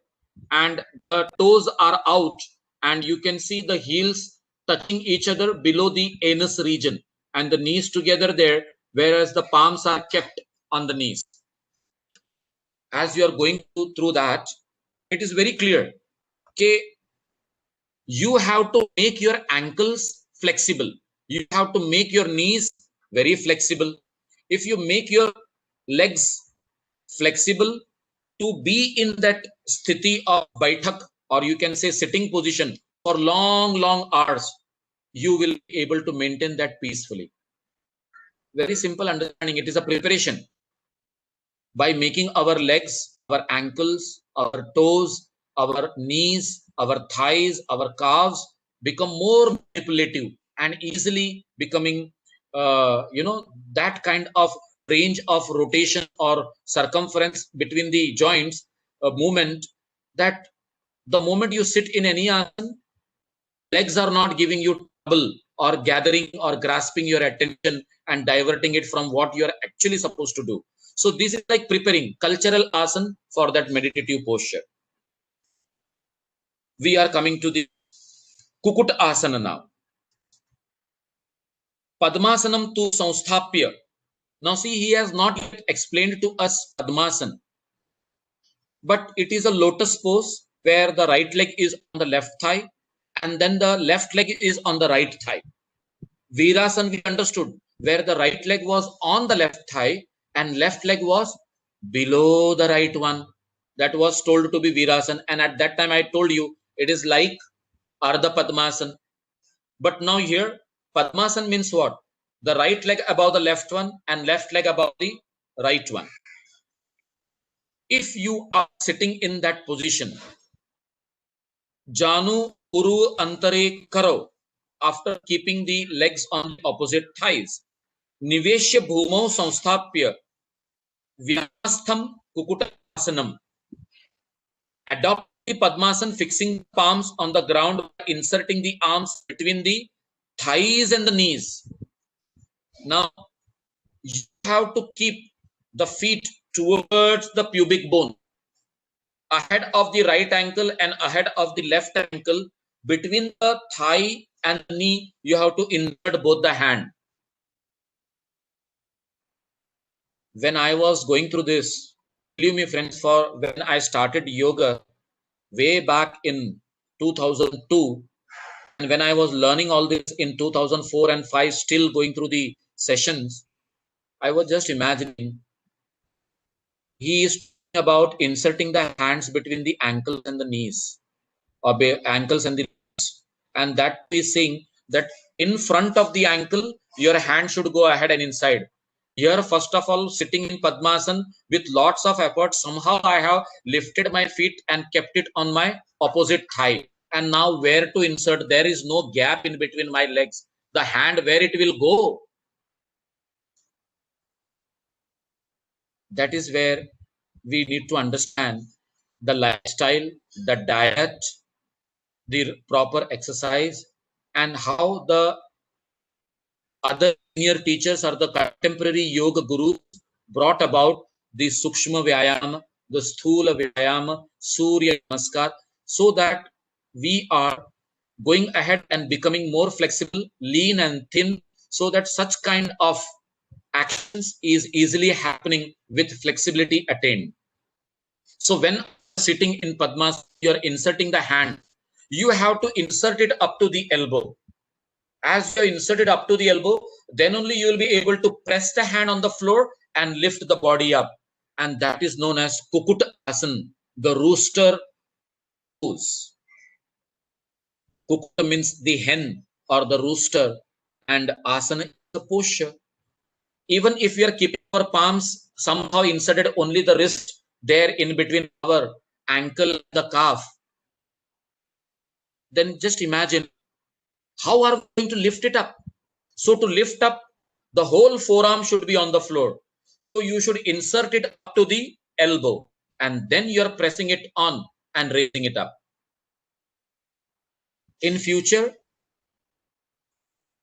and the toes are out, and you can see the heels touching each other below the anus region, and the knees together there, whereas the palms are kept on the knees. As you are going through that, it is very clear. Okay, you have to make your ankles flexible. You have to make your knees very flexible. If you make your legs flexible to be in that sthiti of baithak, or you can say sitting position for long hours, you will be able to maintain that peacefully. Very simple understanding. It is a preparation. By making our legs, our ankles, our toes, our knees, our thighs, our calves become more manipulative and easily becoming that kind of range of rotation or circumference between the joints, movement, that the moment you sit in any asana, legs are not giving you trouble or gathering or grasping your attention and diverting it from what you are actually supposed to do. So this is like preparing cultural asana for that meditative posture. We are coming to the Kukut asana now. Padmasanam tu samsthapya. Now see, he has not yet explained to us Padmasana, but it is a lotus pose where the right leg is on the left thigh and then the left leg is on the right thigh. Virasana we understood, where the right leg was on the left thigh and left leg was below the right one. That was told to be Virasana, and at that time I told you it is like Ardha Padmasana. But now here Padmasana means what? The right leg above the left one and left leg above the right one. If you are sitting in that position, Janu Uru Antare Karo, after keeping the legs on the opposite thighs, Niveshya Bhumau Samsthapya Vyastham Kukutasanam. Adopt the Padmasana, fixing palms on the ground, inserting the arms between the thighs and the knees. Now, you have to keep the feet towards the pubic bone, ahead of the right ankle and ahead of the left ankle. Between the thigh and the knee, you have to insert both the hand. When I was going through this, believe me friends, for when I started yoga way back in 2002, and when I was learning all this in 2004 and 5, still going through the sessions, I was just imagining, he is talking about inserting the hands between the ankles and the knees, or ankles and the knees, and that is saying that in front of the ankle, your hand should go ahead and inside. Here, first of all, sitting in Padmasana with lots of effort, somehow I have lifted my feet and kept it on my opposite thigh. And now where to insert? There is no gap in between my legs. The hand, where it will go? That is where we need to understand the lifestyle, the diet, the proper exercise, and how the other senior teachers or the contemporary yoga gurus brought about the Sukshma Vyayama, the Sthula Vyayama, Surya Namaskar, so that we are going ahead and becoming more flexible, lean and thin, so that such kind of actions is easily happening with flexibility attained. So when sitting in Padmasana, you're inserting the hand, you have to insert it up to the elbow. As you insert it up to the elbow, then only you will be able to press the hand on the floor and lift the body up. And that is known as Kukut Asana, the rooster pose. Kukut means the hen or the rooster, and asana is the posture. Even if we are keeping our palms somehow inserted only the wrist there in between our ankle and the calf, then just imagine how are we going to lift it up. So to lift up, the whole forearm should be on the floor. So you should insert it up to the elbow, and then you are pressing it on and raising it up. In future,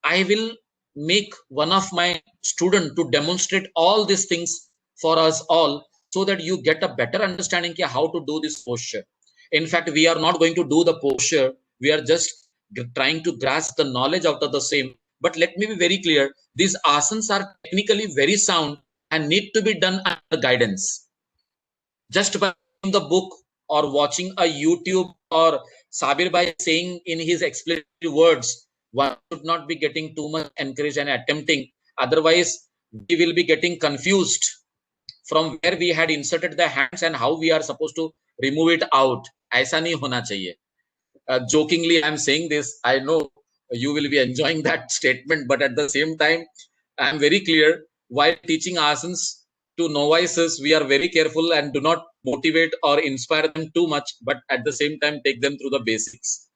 I will make one of my students to demonstrate all these things for us all, so that you get a better understanding of how to do this posture. In fact, we are not going to do the posture. We are just trying to grasp the knowledge out of the same. But let me be very clear. These asanas are technically very sound and need to be done under guidance. Just by reading the book or watching a YouTube or Sabir Bhai saying in his explanatory words, one should not be getting too much encouraged and attempting. Otherwise, we will be getting confused from where we had inserted the hands and how we are supposed to remove it out. Aisa nahi hona chahiye. Jokingly, I'm saying this. I know you will be enjoying that statement, but at the same time, I'm very clear while teaching asanas to novices, we are very careful and do not motivate or inspire them too much, but at the same time, take them through the basics.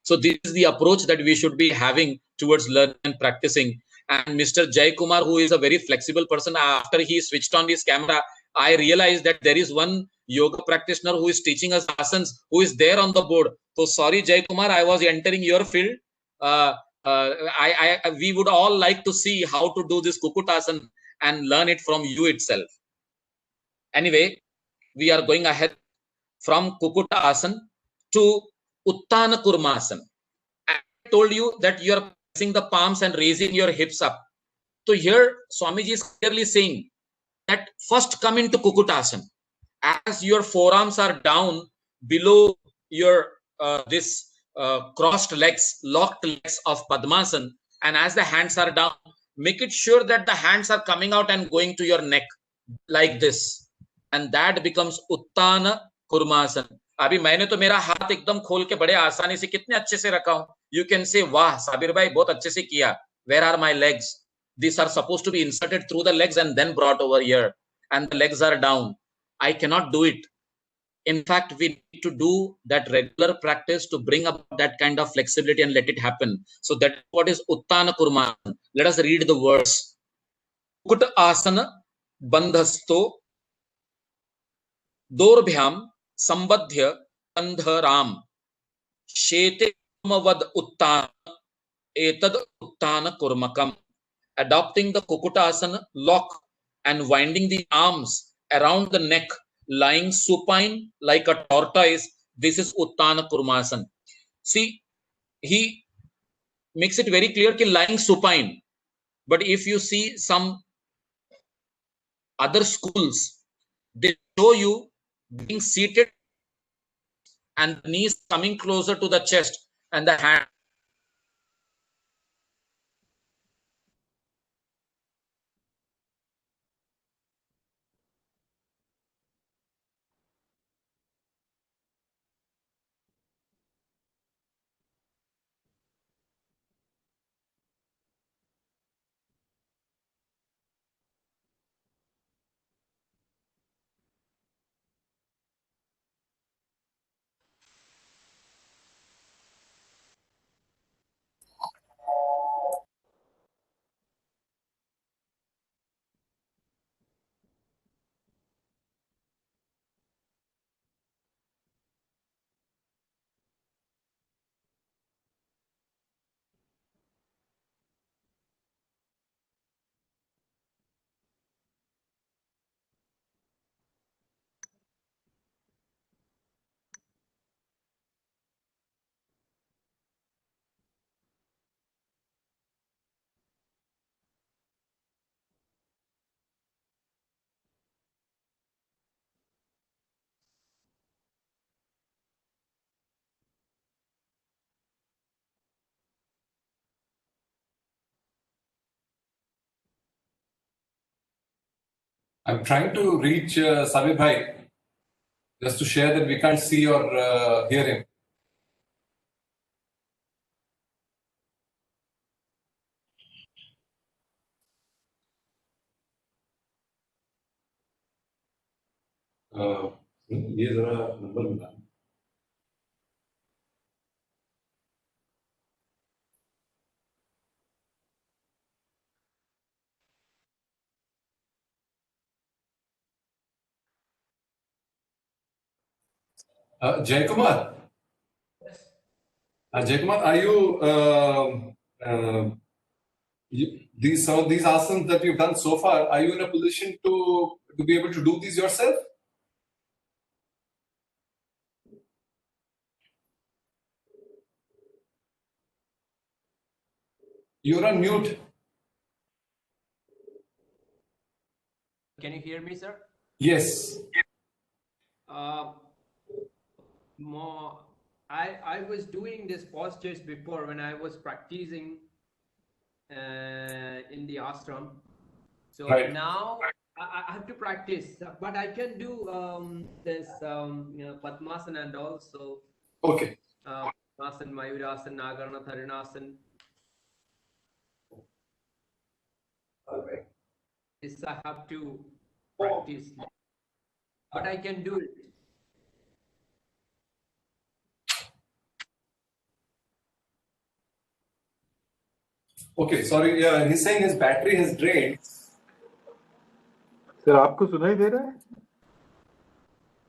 So this is the approach that we should be having towards learning and practicing. And Mr. Jay Kumar, who is a very flexible person, after he switched on his camera, I realized that there is one yoga practitioner who is teaching us asanas, who is there on the board. So sorry, Jay Kumar, I was entering your field. We would all like to see how to do this Kukutasana and learn it from you itself. Anyway, we are going ahead from Kukuta Asana to Uttana Kurmasana. I told you that you are pressing the palms and raising your hips up. So here Swamiji is clearly saying that first come into Kukutasana. As your forearms are down below your crossed legs, locked legs of Padmasana, and as the hands are down, make it sure that the hands are coming out and going to your neck like this, and that becomes Uttana Kurmasana. अभी मैंने तो मेरा हाथ एकदम खोल के बड़े आसानी से कितने अच्छे से रखा हूं. You can say, वाह साबिर भाई बहुत अच्छे से किया. Where are my legs? These are supposed to be inserted through the legs and then brought over here, and the legs are down. I cannot do it. In fact, we need to do that regular practice to bring up that kind of flexibility and let it happen. So that what is Uttana Kurmasana. Let us read the words. Kukuta Asana Bandhasto Dorbhyam Sambadhya Bandharam Shete Mavad Uttana Etad Uttana Kurmakam. Adopting the Kukutasana lock and winding the arms around the neck, lying supine like a tortoise. This is Uttana Kurmasana. See, he makes it very clear that lying supine. But if you see some other schools, they show you being seated and the knees coming closer to the chest and the hand. I'm trying to reach Sabir Bhai just to share that we can't see or hear him. ये जरा number मिला. Jaykumar. Jaykumar, are you some of these asanas that you've done so far, are you in a position to be able to do these yourself? You're on mute. Can you hear me, sir? Yes. I was doing this postures before when I was practicing in the ashram. So Right. now I have to practice, but I can do this Padmasana and also Okay. Padmasana, Mayurasana, Nagarana, Tharinasana. All right. This I have to practice, but I can do it. Okay, sorry. He's saying his battery has drained. Sir, आपको सुनाई दे रहा है?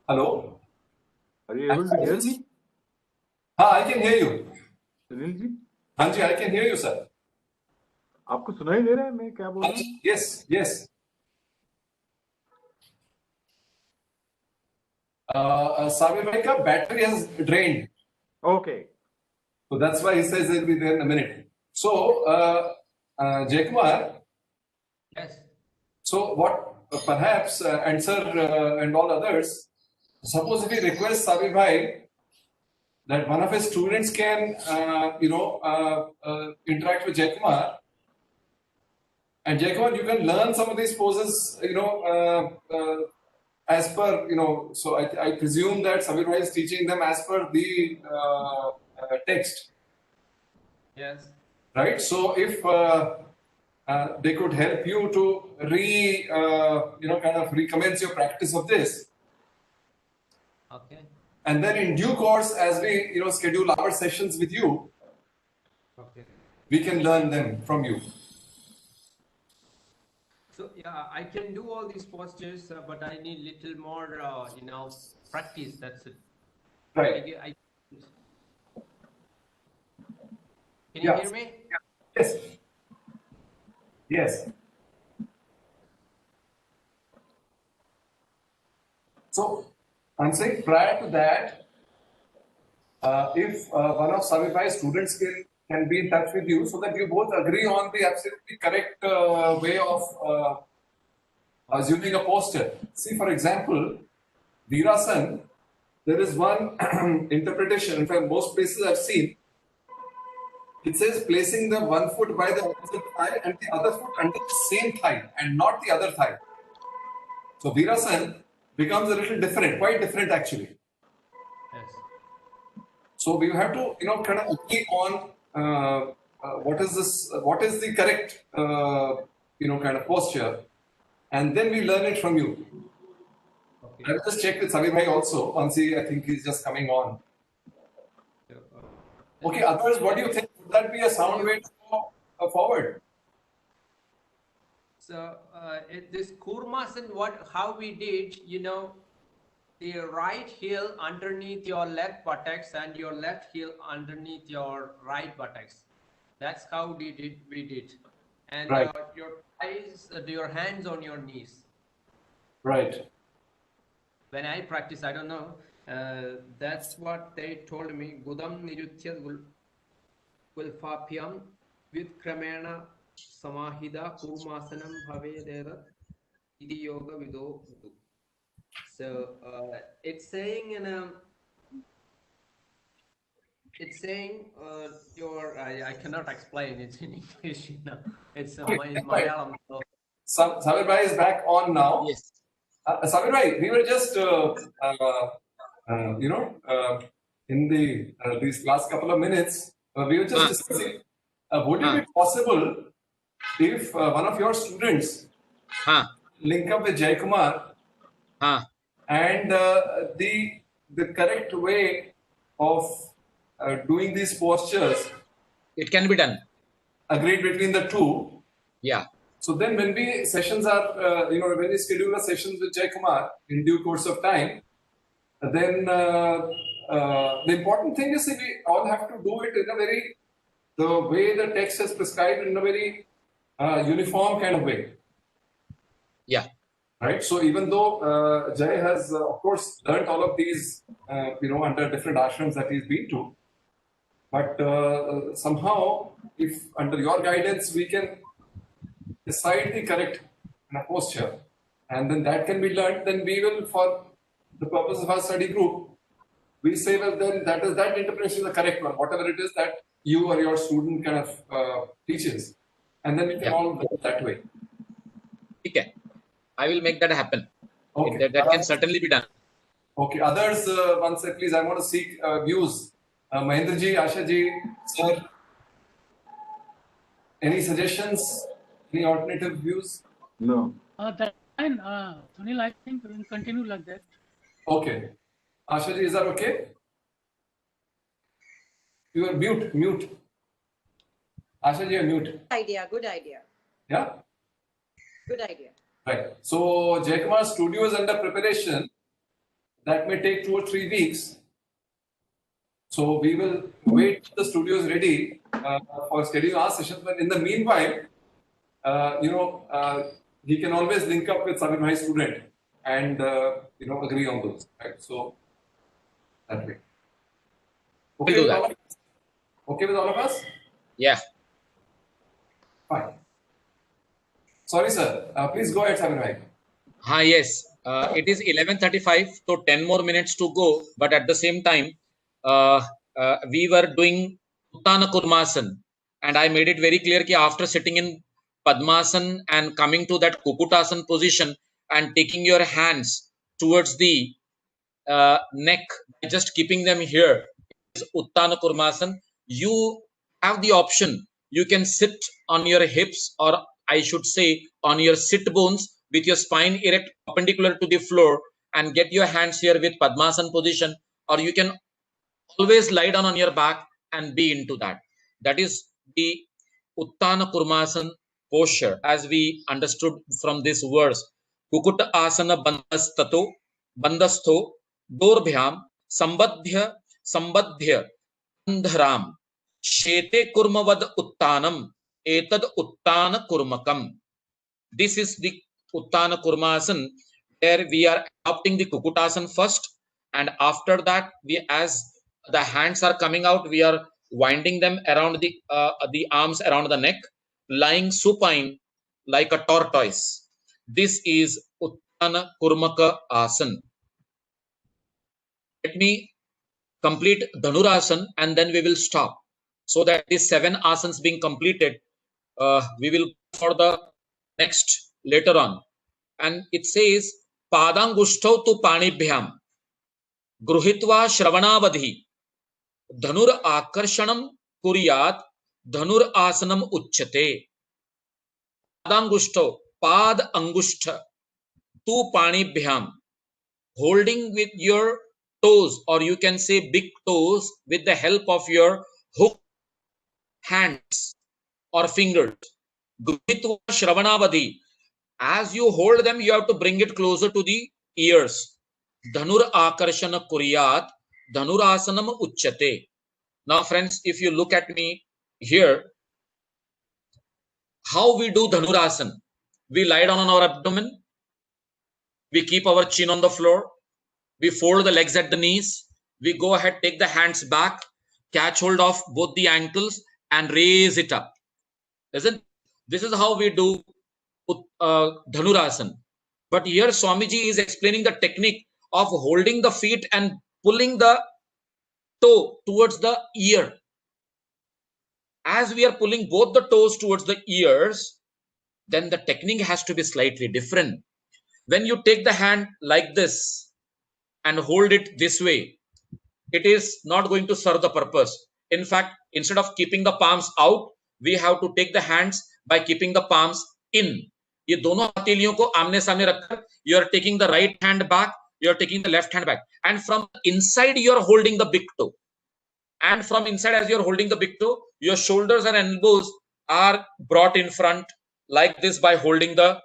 Hello? Are you able to hear me? I can hear you. Sunil ji, हाँ जी, I can hear you, sir. आपको सुनाई दे रहा है मैं क्या बोल रहा हूँ? Yes, yes. Sabir bhai ka battery has drained. Okay. So that's why he says he'll be there in a minute. So, Jaykumar, Yes. so what perhaps, and sir and all others, suppose if he requests Sabir bhai that one of his students can, interact with Jaykumar, and Jaykumar, you can learn some of these poses, as per, so I presume that Sabir bhai is teaching them as per the text. Yes. Right. So if they could help you to kind of recommence your practice of this, Okay. and then in due course, as we schedule our sessions with you, Okay. we can learn them from you. So yeah, I can do all these postures, but I need little more, practice. That's it. Right. Can you Yeah. hear me? Yes. Yes. So I'm saying prior to that, if one of Sabir bhai's students can be in touch with you so that you both agree on the absolutely correct way of assuming a posture. See, for example, Veerasan, there is one interpretation. In fact, most places I've seen, it says placing the one foot by the opposite thigh and the other foot under the same thigh and not the other thigh. So Veerasan becomes a little different, quite different actually. Yes. So we have to, kind of agree on what is the correct, kind of posture, and then we learn it from you. Okay. I'll just check with Sabir bhai also. I think he's just coming on. Okay, others, what do you think? Would that be a sound way to go forward? So this Kurmasan, how we did, the right heel underneath your left buttocks and your left heel underneath your right buttocks. That's how we did. And Right. Your eyes, your hands on your knees. Right. When I practice, I don't know. That's what they told me. Gudam nirutyad gulfapyam with kramena samahida kurmasanam bhavedeva iti yoga vido. So it's saying I cannot explain it in English. It's Malayalam. So. Sabir bhai is back on now. Yes. Sabir bhai, we were just, in these last couple of minutes, we were just discussing, would it be possible if one of your students link up with Jaykumar and the correct way of doing these postures It can be done. agreed between the two? Yeah. So then when we sessions are, when we schedule a sessions with Jaykumar in due course of time, then the important thing is that we all have to do it in the way the text is prescribed, in a very uniform kind of way. Yeah. Right. So even though Jay has, of course, learned all of these, under different ashrams that he's been to, but somehow, if under your guidance, we can decide the correct posture, and then that can be learned, then we will, for the purpose of our study group, we say, well, then that interpretation is the correct one, whatever it is that you or your student kind of teaches, and then we can all go that way. Okay. I will make that happen. Okay. That can certainly be done. Okay. Others, once please, I want to seek views. Mahendra ji, Asha ji, sir, any suggestions? Any alternative views? No. That's fine. Sunil, I think we will continue like that. Okay. Asha ji, is that okay? You are mute. Asha, you're mute. Good idea. Yeah? Good idea. Right. So Jaykumar studio is under preparation. That may take 2 or 3 weeks. So we will wait till the studio is ready for scheduling our sessions. But in the meanwhile, he can always link up with Sabir Bhai's student and agree on those. Right. So that way. Okay We'll with do all that. of us? Okay with all of us? Yeah. Fine. Sorry, sir. Please go ahead, Sabir Bhai. Yes. It is 11:35, so 10 more minutes to go. But at the same time, we were doing Uttana Kurmasan, and I made it very clear that after sitting in Padmasan and coming to that Kukutasan position and taking your hands towards the neck, just keeping them here, is Uttana Kurmasan. You have the option. You can sit on your hips, or I should say on your sit bones, with your spine erect perpendicular to the floor, and get your hands here with Padmasan position, or you can always lie down on your back and be into that. That is the Uttana Kurmasan posture, as we understood from this verse. Kukuta asana bandastho dorbhyam sambadhya andharam shete kurmavad uttanam etad uttana kurmakam. This is the Uttana Kurmasan, where we are adopting the Kukutasana first, and after that, as the hands are coming out, we are winding them around the arms around the neck, lying supine like a tortoise. This is Uttana Kurmaka Asan. Let me complete Dhanurasan and then we will stop. So that the 7 asanas being completed, we will go for the next later on. And it says, Padangushto tu panibhyam, gruhitva shravanavadhi, dhanur akarshanam kuryat, dhanur asanam uchyate. Padangushto, pad angushta, tu panibhyam, holding with your toes, or you can say big toes, with the help of your hook hands or fingers. Gruhitva shravanavadhi. As you hold them, you have to bring it closer to the ears. Dhanur akarshana kuryat, dhanurasanam uchyate. Now, friends, if you look at me here, how we do dhanurasan? We lie down on our abdomen, we keep our chin on the floor, we fold the legs at the knees, we go ahead, take the hands back, catch hold of both the ankles and raise it up. Isn't this is how we do Dhanurasan. But here Swamiji is explaining the technique of holding the feet and pulling the toe towards the ear. As we are pulling both the toes towards the ears, then the technique has to be slightly different. When you take the hand like this and hold it this way, it is not going to serve the purpose. In fact, instead of keeping the palms out, we have to take the hands by keeping the palms in. ये दोनों हथेलियों को आमने सामने रखकर you are taking the right hand back, you are taking the left hand back, and from inside you are holding the big toe. And from inside, as you are holding the big toe, your shoulders and elbows are brought in front like this by holding the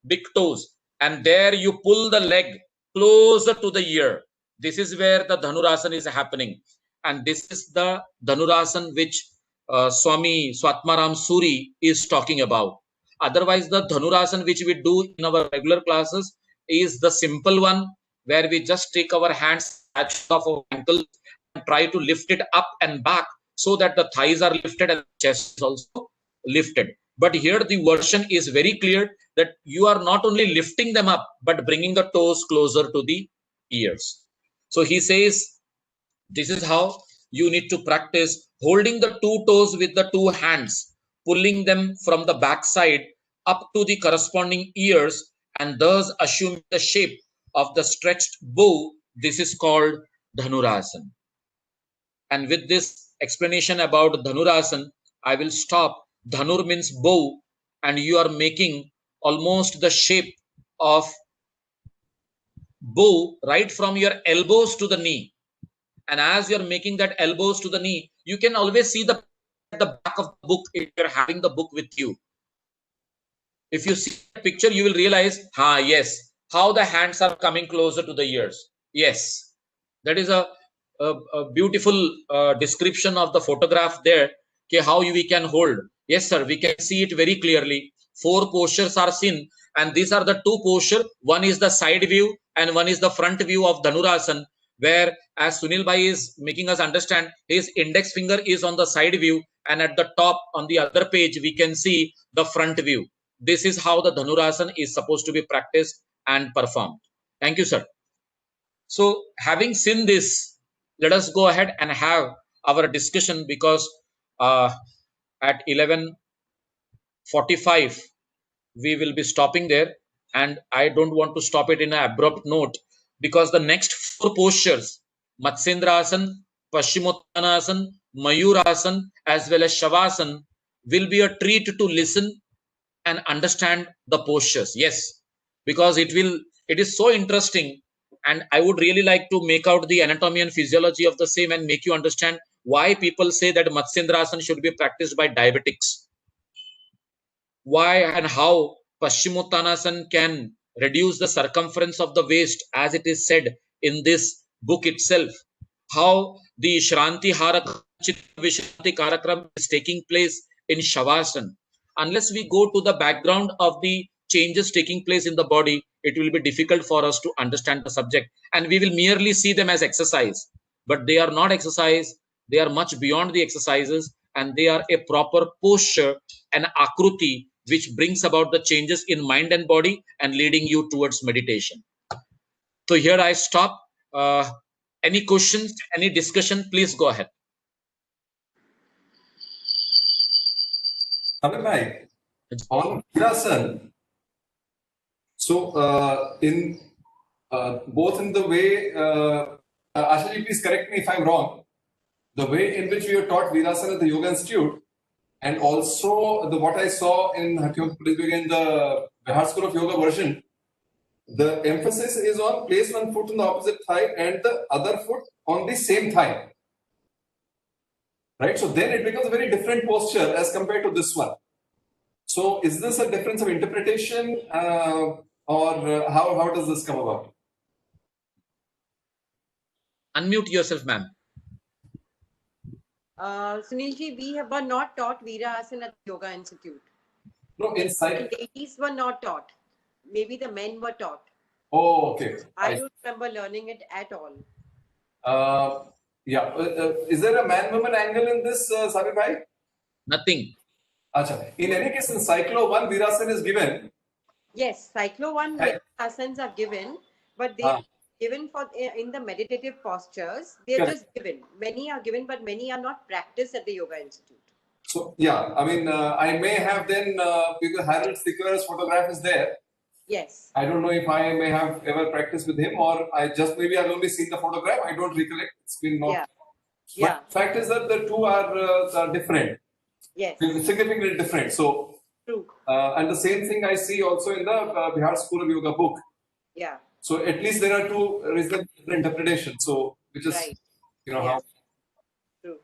big toes. And there you pull the leg closer to the ear. This is where the Dhanurasan is happening. And this is the Dhanurasan which Swami Swatmaram Suri is talking about. Otherwise, the Dhanurasan which we do in our regular classes is the simple one, where we just take our hands, catch off our ankles, and try to lift it up and back so that the thighs are lifted and the chest is also lifted. But here the version is very clear that you are not only lifting them up, but bringing the toes closer to the ears. So he says, this is how you need to practice holding the 2 toes with the 2 hands, pulling them from the back side up to the corresponding ears, and thus assume the shape of the stretched bow. This is called Dhanurasan. And with this explanation about Dhanurasan, I will stop. Dhanur means bow, and you are making almost the shape of bow right from your elbows to the knee. And as you are making that elbows to the knee, you can always see the at the back of the book if you're having the book with you. If you see the picture, you will realize, yes, how the hands are coming closer to the ears. Yes, that is a beautiful description of the photograph there. Okay, how we can hold. Yes, sir, we can see it very clearly. 4 postures are seen, and these are the 2 postures. One is the side view and one is the front view of Dhanurasana, where, as Sunil Bhai is making us understand, his index finger is on the side view, and at the top on the other page we can see the front view. This is how the Dhanurasana is supposed to be practiced and performed. Thank you, sir. So, having seen this, let us go ahead and have our discussion, because at 11:45 we will be stopping there, and I don't want to stop it in an abrupt note, because the next 4 postures, Matsyendrasana, Paschimottanasana, Mayurasana, as well as Shavasana, will be a treat to listen and understand the postures. Yes, because it is so interesting, and I would really like to make out the anatomy and physiology of the same and make you understand why people say that Matsyendrasana should be practiced by diabetics, why and how Paschimottanasana can reduce the circumference of the waist, as it is said in this book itself, how the Shranti Harak Vishranti Karakram is taking place in Shavasana. Unless we go to the background of the changes taking place in the body, it will be difficult for us to understand the subject, and we will merely see them as exercise. But they are not exercise, they are much beyond the exercises, and they are a proper posture, an akruti, which brings about the changes in mind and body and leading you towards meditation. So here I stop. Any questions, any discussion, please go ahead. Samir bhai, on Virasana, so in both in the way, Ashaji, please correct me if I'm wrong, the way in which we were taught Virasana at the Yoga Institute, and also what I saw in the Bihar School of Yoga version, the emphasis is on place one foot on the opposite thigh and the other foot on the same thigh. Right? So then it becomes a very different posture as compared to this one. So is this a difference of interpretation, or how does this come about? Unmute yourself, ma'am. Sunilji, we were not taught Virasana at the Yoga Institute. No, inside. The ladies were not taught. Maybe the men were taught. Oh, okay. I don't remember learning it at all. Yeah. Is there a man-woman angle in this, Sabir bhai? Nothing. Achha. In any case, in Cyclo 1, Virasana is given. Yes, Cyclo 1 Virasanas are given, but they are given for in the meditative postures. They are just given. Many are given, but many are not practiced at the Yoga Institute. So, yeah, I mean, I may have then, because Harold Sticker's photograph is there. Yes. I don't know if I may have ever practiced with him, or maybe I've only seen the photograph. I don't recollect. It's been not. Yeah. But fact is that the two are different. Yes. Significantly different. So, true. And the same thing I see also in the Bihar School of Yoga book. Yeah. So at least there are two reasonably different interpretations. So which is, right. How. True.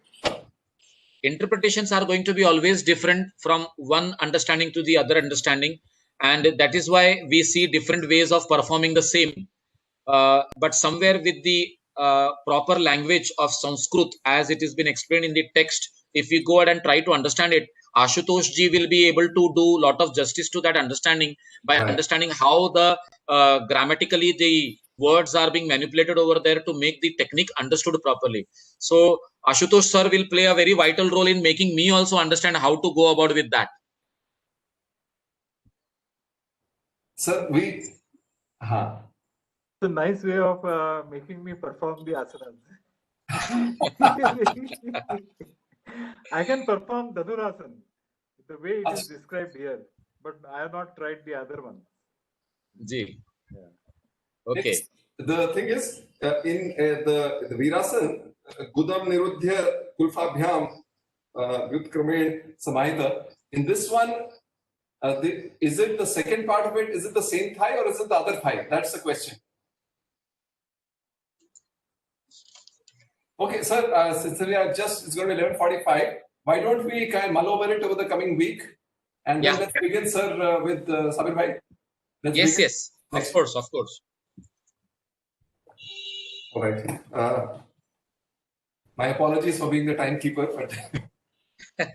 Interpretations are going to be always different from one understanding to the other understanding, and that is why we see different ways of performing the same. But somewhere with the proper language of Sanskrit, as it has been explained in the text, if we go ahead and try to understand it, Ashutosh ji will be able to do a lot of justice to that understanding by understanding how the grammatically the words are being manipulated over there to make the technique understood properly. So Ashutosh sir will play a very vital role in making me also understand how to go about with that. Sir, It's a nice way of making me perform the asanas. I can perform Dhanurasana the way it is described here, but I have not tried the other one. Ji. Yeah. Okay. Next, the thing is, in the Virasana, Gudam Nirudhya Kulfabhyam Vyutkramen Samahita, in this one, is it the second part of it? Is it the same thigh or is it the other thigh? That's the question. Okay, sir, since we are it's going to be 11:45, why don't we kind of mull over it over the coming week, and then Yeah. let's begin, sir, with Sabir bhai. Let's Yes, begin. yes. Of course, of course. All right. My apologies for being the timekeeper, but